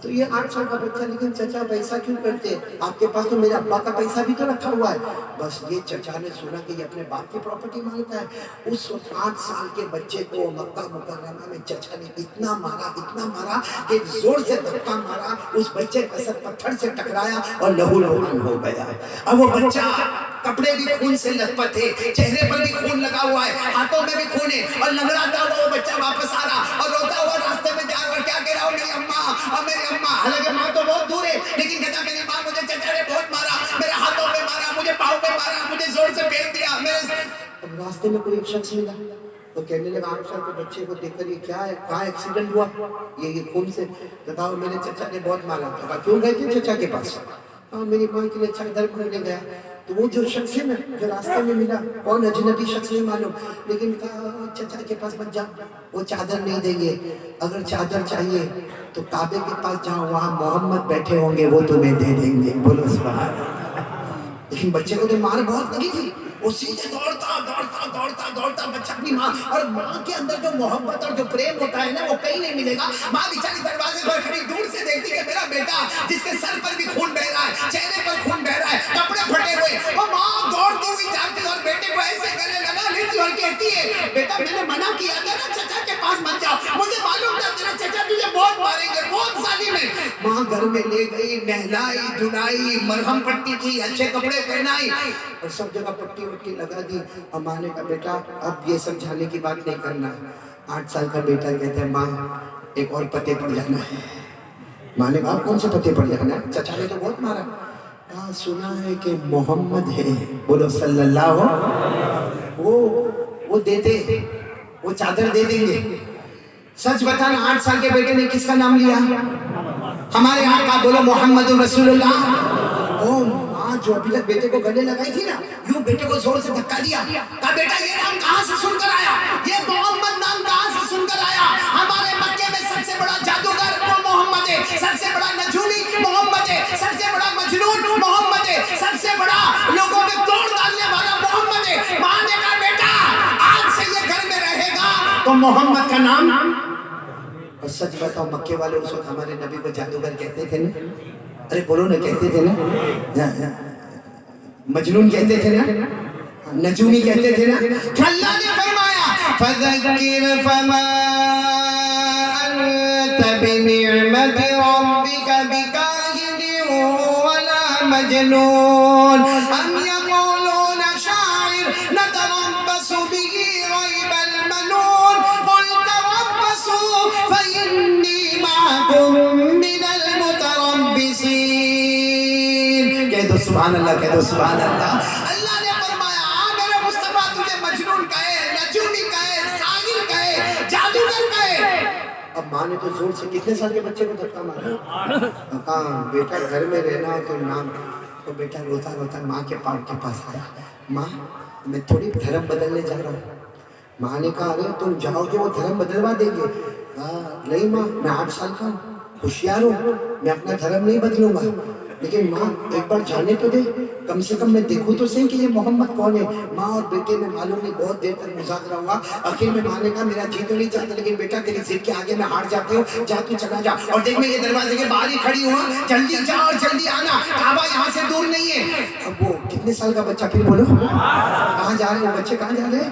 تو یہ 8 سال کا بچہ، لیکن چچا پیسہ کیوں کرتے، آپ کے پاس تو میرے ابا کا پیسہ بھی تو رکھا ہوا ہے. بس یہ چچا نے سنا کہ یہ اپنے باپ کی پراپرٹی مانگتا ہے. اس وقت 8 سال کے بچے کو مکہ مکرمہ میں چچا نے اتنا مارا کہ زور سے دھکا مارا، اس بچے کا سر پتھر سے ٹکرایا اور لہو لہان ہو گیا. اب وہ بچہ کپڑے بھی خون سے لت پت ہے، چہرے پر بھی خون لگا ہوا ہے، ہاتھوں میں بھی خون ہے، اور لنگڑاتا ہوا وہ بچہ واپس آ رہا اور روتا ہوا راستے میں جا رہا. کیا کہہ رہا ہوں، میری اماں، حالانکہ ماں تو بہت دور ہے، لیکن کہتا میری ماں مجھے چچا نے بہت مارا، میرے ہاتھوں پہ مارا، مجھے پاؤں پہ مارا، مجھے زور سے پھیر دیا. اب راستے میں کوئی ایک شخص ملا تو کہنے لگا 8 سال کے بچے کو دیکھ کر یہ کیا ہے، کہاں ایکسیڈنٹ ہوا، یہ خون سے. بتاؤ میرے چچا نے بہت مارا. کہا کیوں گئے تھے چچا کے پاس؟ میری ماں کے لیے چادر کھولنے گیا. تو وہ جو شخص ہے نا جو راستے میں ملا، کون اجنبی شخص نہیں معلوم، لیکن کہا چچا کے پاس مت جاؤ، وہ چادر نہیں دیں گے، اگر چادر چاہیے تو کعبے کے پاس جاؤ، وہاں محمد بیٹھے ہوں گے، وہ تمہیں دے دیں گے. بولو سبحان اللہ. لیکن بچے کو تو مار بہت لگی تھی، وہ سیدھے دوڑتا بچہ اپنی ماں، اور ماں کے اندر جو محبت اور جو پریم ہوتا ہے نا وہ کہیں نہیں ملے گا. ماں بیچاری دروازے پر کھڑی دور سے دیکھتی کہ میرا بیٹا جس کے سر پر بھی خون بہ رہا ہے، چہرے پر خون بہ رہا ہے، کپڑے پھٹے ہوئے، وہ ماں دوڑتی ہوئی جاتی اور بیٹے کو ایسے گلے لگا لیتی اور کہتی ہے بیٹا میں نے منع کیا تھا نا چچا کے پاس مت جاؤ، مجھے معلوم تھا تیرا چچا تجھے بہت ماریں گے، بہت ظالم ہے. ماں گھر میں لے گئی، نہلائی دھلائی، مرہم پٹی کی، اچھے کپڑے پہنائی اور سب جگہ پٹی وٹی لگا دی. اور ماں نے کہا بیٹا اب یہ سب جھانے کی بات نہیں کرنا. 8 سال کا بیٹا کہتا ہے ماں ایک اور پتے پر جانا ہے. ماں نے کہا کون سے پتے پر جانا ہے، چچا نے تو بہت مارا. کہا سنا ہے کہ محمد ہے، بولو صلی اللہ، وہ دے دے، وہ چادر دے دیں گے. سچ بتانا 8 سال کے بیٹے نے کس کا نام لیا؟ ہمارے آقا، بولو محمد رسول اللہ. او ماں جو ابھی تک بیٹے کو گلے لگائی تھی نا، یوں بیٹے کو زور سے دھکا دیا. کہا بیٹا یہ نام کہاں سے سن کر آیا، یہ محمد نام کہاں سے سن کر آیا؟ ہمارے مکے میں سب سے بڑا جادوگر وہ محمد ہے، سب سے بڑا نجومی محمد ہے، سب سے بڑا مجنون محمد ہے، سب سے بڑا لوگوں میں توڑ ڈالنے والا محمد ہے. ماں نے کہا بیٹا آج سے یہ گھر میں رہے گا تو محمد کا نام. اور سچ بتاؤ مکے والے اس وقت ہمارے نبی کو جادوگر کہتے تھے نا، ارے بولو نا، کہتے تھے نا، مجنون کہتے تھے نا، نجومی کہتے تھے نا. اللہ نے فرمایا فَذَكِّرْ فَمَا أَنْتَ بِنِعْمَةِ رَبِّكَ بِكَاهِنٍ وَلَا مَجْنُونٍ أَمْ يَقُولُونَ شَاعِرٌ نَتَرَبَّصُ بِهِ رَيْبَ الْمَنُونِ قُلْ تَرَبَّصُوا فَإِنِّي مَعَكُمْ مِنَ الْمُتَرَبِّصِينَ. کہہ دو سبحان اللہ، کہہ دو سبحان اللہ. اللہ نے فرمایا میرے مصطفیٰ تجھے مجنون کہے، نجومی کہے، ساحر کہے، جادوگر کہے. اب ماں نے تو زور سے کتنے سال کے بچے کو دھکا مارا. کہا بیٹا گھر میں رہنا تو نام. تو بیٹا روتا روتا ماں کے پاؤں کے پاس آیا. ماں میں تھوڑی دھرم بدلنے جا رہا ہوں. ماں نے کہا ارے تم جاؤ گے وہ دھرم بدلوا دیں گے. نہیں ماں میں 8 سال کا ہوں، ہوشیار ہوں، میں اپنا دھرم نہیں بدلوں گا. لیکن ماں ایک بار جانے تو دے، کم سے کم میں دیکھوں تو صحیح کہ یہ محمد کون ہے. ماں اور بیٹے میں معلوم نہیں بہت دیر تک مذاکرہ ہوا. آخر میں ماں نے کہا میرا جی تو نہیں چاہتا لیکن بیٹا تیری ضد کے آگے میں ہار جاتی ہوں، جا تو چلا جا. اور دیکھ میں یہ دروازے کے باہر ہی کھڑی ہوں، جلدی جا اور جلدی آنا، کعبہ یہاں سے دور نہیں ہے. اب وہ کتنے سال کا بچہ، پھر بولو کہاں جا رہے ہیں بچے، کہاں جا رہے ہیں؟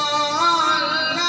ضالًا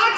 8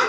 8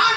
8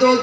2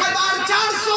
1400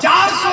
1400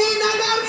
3000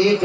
1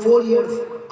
4 years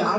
4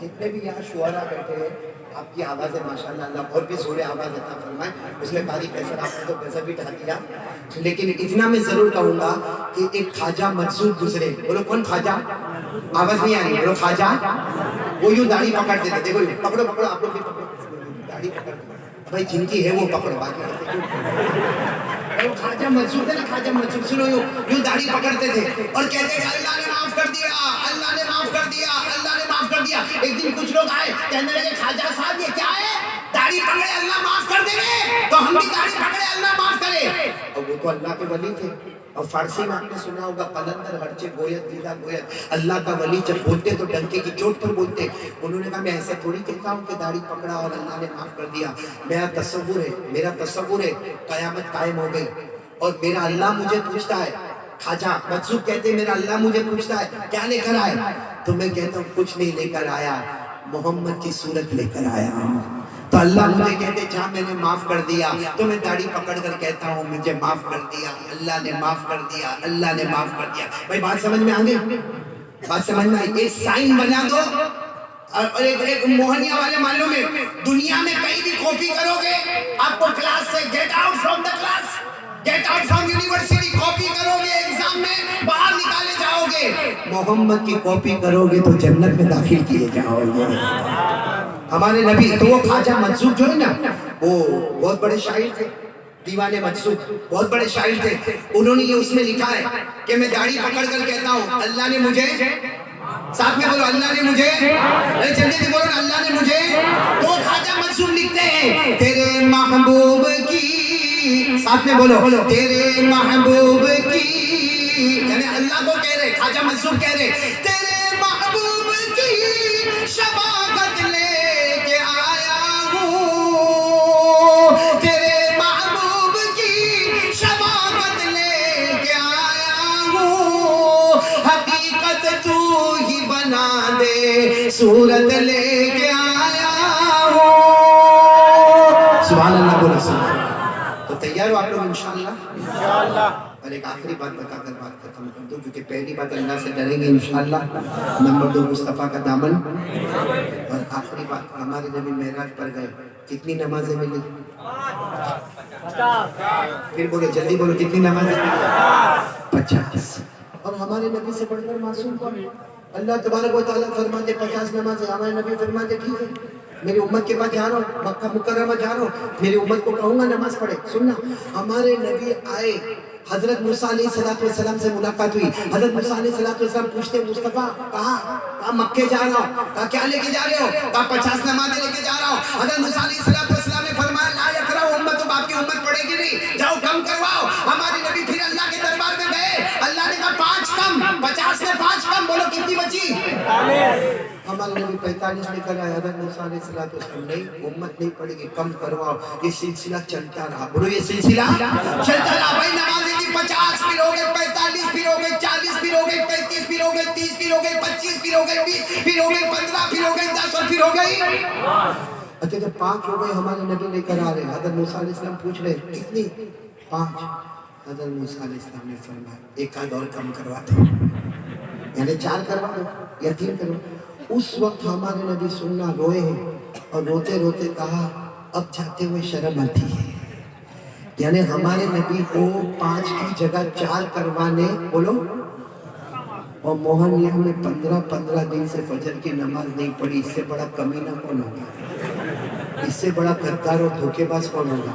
جتنے بھی یہاں شعرا بیٹھے ہیں آپ کی آوازیں ماشاءاللہ اللہ اور بھی زور آواز عطا فرمائے. اس میں باری کیسر آپ نے تو کیسر بھی ڈھا دیا, لیکن اتنا میں ضرور کہوں گا کہ ایک خواجہ منصور دوسرے, بولو کون خواجہ, آواز نہیں آ رہی, بولو خواجہ, وہ یوں داڑھی پکڑتے تھے, دیکھو پکڑو پکڑو آپ لوگ بھی پکڑو, داڑھی پکڑ بھائی جن کی ہے وہ پکڑو, باقی خواجہ منصور تھے نا, خواجہ منصور سنو یوں داڑھی پکڑتے تھے اور کہتے کہ اللہ نے معاف کر دیا, اللہ نے معاف کر دیا, اللہ نے معاف کر دیا. ایک دن کچھ لوگ آئے کہنے لگے خواجہ صاحب یہ کیا ہے, داڑھی پکڑے اللہ معاف کر دے گے, تو ہم بھی داڑھی پکڑے اللہ معاف کرے. اور وہ تو اللہ کے ولی تھے. اور فارسی میں آپ نے سنا ہوگا قلندر ہرچے گویت دیدہ گویت, اللہ کا ولی جب بولتے تو ڈنکے کی چوٹ پر بولتے. انہوں نے کہا میں ایسے تھوڑی کہتا ہوں کہ داڑھی پکڑا اور اللہ نے معاف کر دیا. میرا تصور ہے قیامت قائم ہو گئی اور میرا اللہ مجھے پوچھتا ہے, خواجہ منصور کہتے ہیں میرا اللہ مجھے پوچھتا ہے کیا لے کر آئے, تو میں کہتا ہوں کچھ نہیں لے کر آیا, محمد کی صورت لے کر آیا ہوں. تو اللہ مجھے کہتے جہاں میں نے معاف کر دیا, تو میں داڑھی پکڑ کر کہتا ہوں مجھے معاف کر دیا, اللہ نے معاف کر دیا, اللہ نے معاف کر دیا. بھائی بات سمجھ میں آ گئی, بات سمجھ میں آئی. ایک سائن بنا دو اور ایک موہنیا والے معلوم ہے دنیا میں کہیں بھی کاپی کرو گے آپ کو کلاس سے get out from the class, get out from university. Copy کرو گے ایگزام میں باہر نکالے جاؤ گے. محمد کی کاپی کرو گے تو جنت میں داخل کیے جاؤ گے. ہمارے نبی تو وہ خواجہ منصور جو ہے نا, وہ بہت بڑے شاعر تھے, دیوانے منصور بہت بڑے شاعر تھے. انہوں نے یہ اس میں لکھا ہے کہ میں داڑھی پکڑ کر کہتا ہوں اللہ نے مجھے, ساتھ میں بولو اللہ نے مجھے, جلدی سے بولو اللہ نے مجھے. تو خواجہ منصور لکھتے ہیں تیرے محبوب کی, ساتھ میں بولو تیرے محبوب کی, یعنی اللہ کو کہہ رہے, خواجہ منصور کہہ رہے تیرے محبوب کی شفاعت لے کے آیا ہوں, تیرے محبوب کی شفاعت لے کے آیا ہوں, حقیقت تو ہی بنا دے صورت لے کے آیا ہوں. سبحان اللہ بولو سبحان. تو تیار ہو آپ لوگ انشاءاللہ؟ انشاءاللہ. اور ایک آخری بات بتا کر بات ختم کر دوں, کیونکہ پہلی بات اللہ سے ڈریں گے انشاءاللہ, نمبر 2 مصطفیٰ کا دامن, اور آخری بات ہمارے نبی معراج پر گئے, کتنی نمازیں ملی, پھر بولو جلدی بولو کتنی نمازیں ملی, 50. اور ہمارے نبی سے بڑھ کر معصوم کون, اللہ تبارک و تعالیٰ فرماتے 50 نمازیں. ہمارے نبی فرماتے ٹھیک ہے میری امت کے پاس جا رہا ہوں, مکہ مکرمہ جا رہا ہوں, میری امت کو کہوں گا نماز پڑھے. سننا, ہمارے نبی آئے, حضرت موسیٰ علیہ السلام سے ملاقات ہوئی. حضرت موسیٰ علیہ السلام پوچھتے مصطفیٰ کہاں مکے جا رہا ہوں, کہا کیا لے کے جا رہے ہو, کہا 50 نمازیں لے کے جا رہا ہوں. حضرت موسیٰ علیہ السلام نے فرمایا لا یقرأ امتک, آپ کی امت پڑھے گی نہیں, جاؤ کم کرواؤ. ہمارے نبی پھر اللہ کے دربار میں گئے, اللہ نے کہا 5 کم, 50 میں 5 کم, بولو کتنی بچی, ہمارے نبی 45 لے کر آئے. حضرت موسیٰ علیہ السلام نہیں, امت نہیں پڑے گی, کم کرواؤ. یہ سلسلہ چلتا رہا, بولو یہ سلسلہ چلتا رہا. بھائی نمازیں تھی 50 پھر ہو گئے 45 پھر ہو گئے 40 پھر ہو گئے 35 پھر ہو گئے 30 پھر ہو گئے 25 پھر ہو گئے 20 پھر ہو گئے 15 پھر ہو گئے 10 اور پھر ہو گئی. اچھا جب 5 ہو گئے ہمارے نبی لے کر آ رہے, حضرت موسیٰ علیہ السلام پوچھ رہے کتنی, 5. حضرت موسیٰ علیہ السلام نے فرمایا ایک آدھ اور کم کروا دو, یعنی 4 کروا دو یا 3 کروا. اس وقت ہمارے نبی سننا روئے ہیں اور روتے روتے کہا اب جاتے ہوئے شرم آتی ہے. یعنی ہمارے نبی کو 5 کی جگہ 4 کروانے, بولو, اور موہنیا میں 15 دن سے فجر کی نماز نہیں پڑھی. اس سے بڑا کمینہ کون ہوگا, اس سے بڑا غدار اور دھوکے باز کون ہوگا.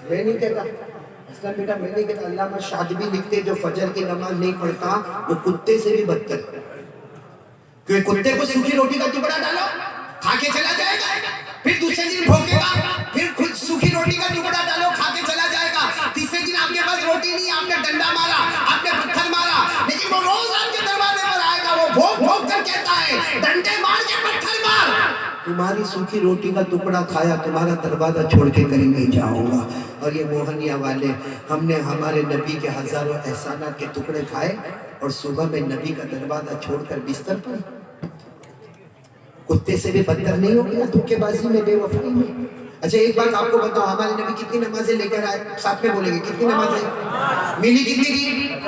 میں نہیں کہتا اسلام بیٹا, میں نہیں کہتا, علامہ شاطبی لکھتے جو فجر کی نماز نہیں پڑھتا وہ کتے سے بھی بدتر. کیونکہ کتے کو سوکھی روٹی کا ٹکڑا ڈالو کھا کے چلا جائے گا, پھر دوسرے دن بھوکے گا, پھر خود سوکھی روٹی کا ٹکڑا ڈالو کھا کے چلا جائے گا, تیسرے دن آپ کے پاس روٹی نہیں, آپ نے ڈنڈا مارا, آپ نے پتھر مارا, لیکن وہ روز آپ کے دروازے پر آئے گا, وہ بھوک بھوک کر کہتا ہے ڈنڈے مار کے پتھر مار. تمہاری سوکھی روٹی کا ٹکڑا کھایا, تمہارا دروازہ چھوڑ کے کہیں نہیں جاؤں گا. اور یہ موہنیا والے, ہم نے ہمارے نبی کے ہزاروں احسانات کے ٹکڑے کھائے اور صبح میں نبی کا دروازہ چھوڑ کر بستر پر. کتے سے بھی بدتر نہیں ہو گیا دھوکے بازی میں, بے وفائی میں. اچھا ایک بات آپ کو بتاؤ, ہمارے نبی کتنی نمازیں لے کر آئے, ساتھ میں بولیں گے کتنی نمازیں ملی, کتنی کی,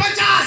50,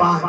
5,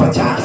50।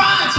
5,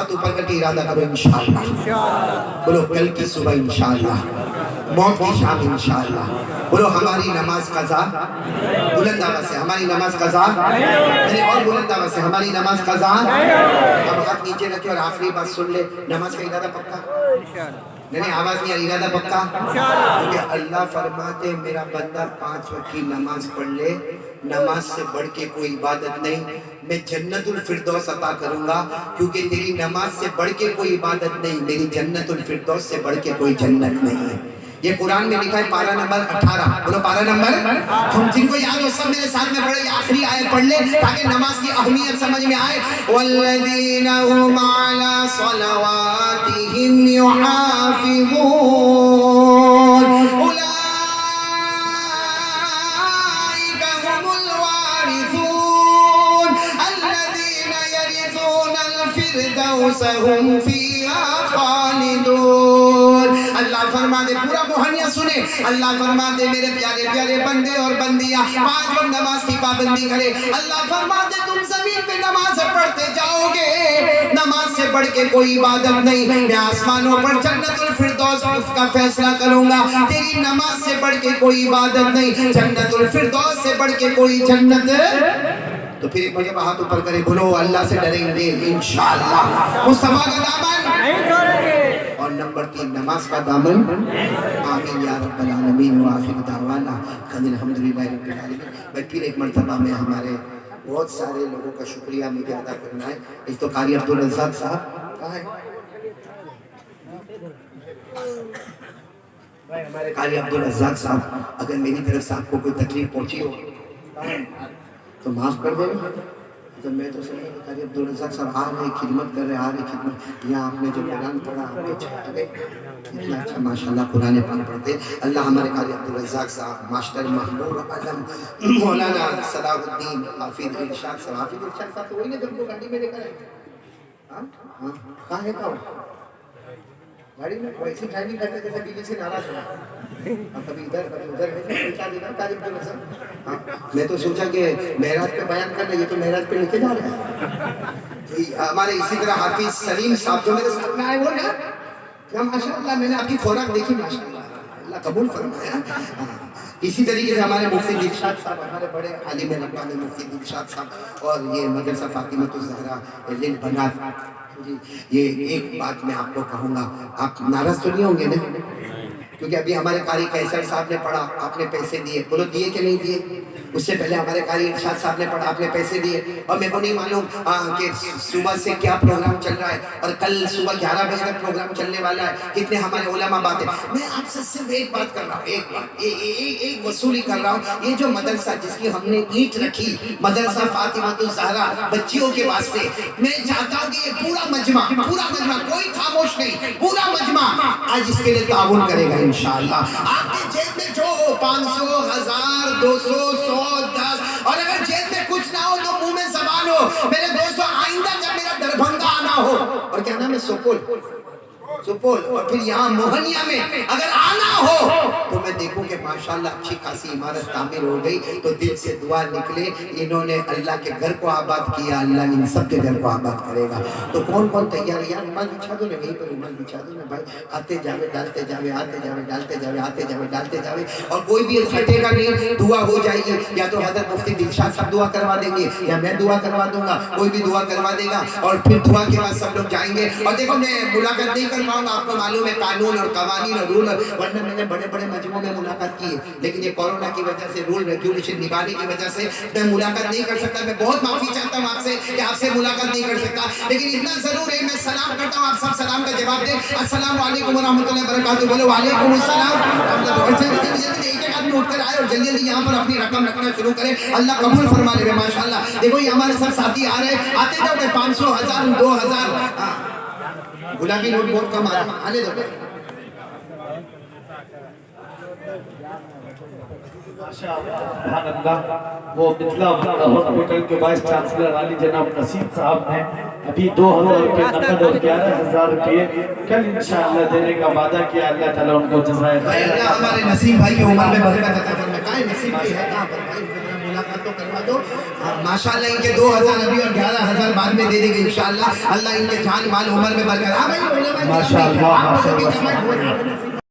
ہاتھ اوپر کر کے ارادہ کرو انشاءاللہ. بولو کل کی صبح انشاءاللہ, موت کی شام انشاءاللہ. بولو ہماری نماز قضا, بلند آواز سے ہماری نماز قضا, اور بلند آواز سے ہماری نماز قضا. اب ہاتھ نیچے رکھے اور آخری بات سن لے, نماز کا ارادہ پکا؟ نہیں آواز نہیں, ارادہ پکا؟ کیونکہ اللہ فرماتے میرا بندہ 5 وقت کی نماز پڑھ لے, نماز سے بڑھ کے کوئی عبادت نہیں, میں جنت الفردوس عطا کروں گا. کیونکہ تیری نماز سے بڑھ کے کوئی عبادت نہیں, میری جنت الفردوس سے بڑھ کے کوئی جنت نہیں ہے. یہ قرآن میں لکھا ہے پارہ نمبر 18. بولو پارہ نمبر. ہم جن کو یاد ہو سب میرے ساتھ میں پڑھے, آخری آیت پڑھ لے تاکہ نماز کی اہمیت سمجھ میں آئے. والذین هم علی صلواتهم یحافظون اولئک هم الوارثون الذین یرثون الفردوس هم فیہا خالدون. اللہ فرما دے, پورا مہنیہ سنے, اللہ فرما دے میرے پیارے پیارے بندے اور بندیاں 5 وقت نماز کی پابندی کرے. اللہ فرما دے تم زمین پہ نماز پڑھتے جاؤ گے, نماز سے بڑھ کے کوئی عبادت نہیں, میں آسمانوں پر جنت الفردوس کا فیصلہ کروں گا. تیری نماز سے بڑھ کے کوئی عبادت نہیں, جنت الفردوس سے بڑھ کے کوئی جنت. تو پھر ایک مرتبہ ہاتھ اوپر کرے, بولو اللہ سے ڈریں گے انشاءاللہ, مصطفیٰ کا دامن نہیں چھوڑیں گے, اور نمبر 3 نماز کا دامن. آمین یا رب العالمین. وآخر دعوانا ان الحمدللہ رب العالمین. میں پھر ایک مرتبہ میں ہمارے بہت سارے لوگوں کا شکریہ مجھے ادا کرنا ہے. ایک تو قاری عبدالرزاق صاحب کہاں ہے بھائی, ہمارے قاری عبدالرزاق صاحب, اگر میری طرف سے آپ کو کوئی تکلیف پہنچی ہو تو معاف کر دیں. تو میں تو سمجھا کہ قاری عبدالرزاق صاحب آ رہے خدمت کر رہے, آ رہے خدمت. یہاں آپ نے جو قرآن پڑھا آپ کے چھاٹے اتنا اچھا ماشاءاللہ قرآن پاک پڑھتے. اللہ ہمارے قاری عبدالرزاق صاحب, ماسٹر محمود اعظم مولانا صلاح الدین حافظ ارشاد صاحب. حافظ ارشاد صاحب تو وہی نا جب کو گاڑی میں لے کر آئے, ہاں کہاں ہے کہاں گاڑی میں ویسی ڈرائیونگ کرتے جیسے بیوی سے ناراض ہوا, کبھی ادھر کبھی ادھر ہے. میں تو سوچا کہ معراج پہ بیان کرنا, یہ تو معراج پہ لے کے جا رہے ہیں. ہمارے اسی طرح حافظ سلیم صاحب جو میرے ساتھ میں آئے وہ نا, ماشاءاللہ میں نے آپ کی خوراک دیکھی, ماشاءاللہ اللہ قبول فرمایا. اسی طریقے سے ہمارے مفتی دلشاد صاحب, ہمارے بڑے عالم ربانی مفتی دلشاد صاحب, اور یہ مدرسہ فاطمۃ الزہرا للبنات. یہ ایک بات میں آپ کو کہوں گا, آپ ناراض تو نہیں ہوں گے نا, کیونکہ ابھی ہمارے قاری قیصر صاحب نے پڑھا, آپ نے پیسے دیے, بولو دیے کہ نہیں دیے. اس سے پہلے ہمارے قاری ارشاد صاحب نے پڑھا, آپ نے پیسے دیے. اور میرے کو نہیں معلوم کہ صبح سے کیا پروگرام چل رہا ہے, اور کل صبح 11 بجے تک پروگرام چلنے والا ہے. کتنے ہمارے علماء باتیں. میں آپ سے صرف ایک بات کر رہا ہوں, ایک بات, ایک وصولی کر رہا ہوں. یہ جو مدرسہ جس کی ہم نے اینٹ رکھی, مدرسہ فاطمۃ الزہرا بچیوں کے واسطے, میں چاہتا ہوں کہ یہ پورا مجمع کوئی خاموش نہیں, پورا مجمع آج اس کے لیے تعاون کرے گا انشاءاللہ. آپ کے جیب میں جو 500, 1000, 200, 100, 10, اور اگر جیب میں کچھ نہ ہو تو منہ میں زبان ہو. میرے دوستوں, آئندہ جب میرا دربھنگہ آنا ہو, اور کیا نام ہے, سپول, اور پھر یہاں موہنیا میں اگر آنا ہو تو میں دیکھوں کہ ماشاءاللہ اچھی خاصی عمارت تعمیر ہو گئی, تو دل سے دعا نکلے انہوں نے اللہ کے گھر کو آباد کیا, اللہ ان سب کے گھر کو آباد کرے گا. تو کون کون تیار ہے یار, رومال بچھا دو نا, یہیں پر رومال بچھا دو نا بھائی. آتے جاوے ڈالتے جاوے, آتے جاوے ڈالتے جاوے, آتے جاوے ڈالتے جاوے. اور کوئی بھی ہٹے گا نہیں, دعا ہو جائے گی. یا تو حضرت مفتی دلشاد صاحب دعا کروا دیں گے, یا میں دعا کروا دوں گا, کوئی بھی دعا کروا دے گا. اور پھر دعا کے بعد سب لوگ جائیں گے. اور دیکھو میں ملاقات نہیں کر پاؤں گا, آپ کو معلوم ہے قانون اور قوانین اور رول, ورنہ میں نے بڑے بڑے مجموعوں میں ملاقات کی ہے, لیکن یہ کورونا کی وجہ سے, رول ریگولیشن نبھانے کی وجہ سے میں ملاقات نہیں کر سکتا. میں بہت معافی چاہتا ہوں آپ سے کہ آپ سے ملاقات نہیں کر سکتا, لیکن اتنا ضرور ہے میں سلام کرتا ہوں, آپ سب سلام کا جواب دیں. السلام علیکم ورحمۃ اللہ وبرکاتہ. بولو وعلیکم السلام. ایک آدمی اٹھ کر آئے اور جلدی جلدی یہاں پر اپنی رقم رکھنا شروع کرے, اللہ قبول فرما لے. ماشاءاللہ دیکھو یہ ہمارے سب ساتھی آ رہے ہیں, آتے جاؤ. 500, 1000, 2000, گلابی نوٹ بہت کم آنے دو. سبحان اللہ. وہ مثلا ہاسپٹل کے وائس چانسلر علی جناب نسیم صاحب نے ابھی 2000 روپے نقد اور 11000 روپے کل انشاءاللہ دینے کا وعدہ کیا. اللہ تعالیٰ ان کو جزائے خیر. اللہ ہمارے نسیم بھائی کی عمر میں برکت عطا فرمائے. کہاں نسیم بھائی ہے؟ کہاں پر بھائی؟ ملاقات تو کروا دو. ماشاءاللہ ان کے 2000 ابھی اور 11000 بعد میں دے دیں گے انشاءاللہ. اللہ ان کے جان مال عمر میں برکت. ہاں بھائی ماشاءاللہ.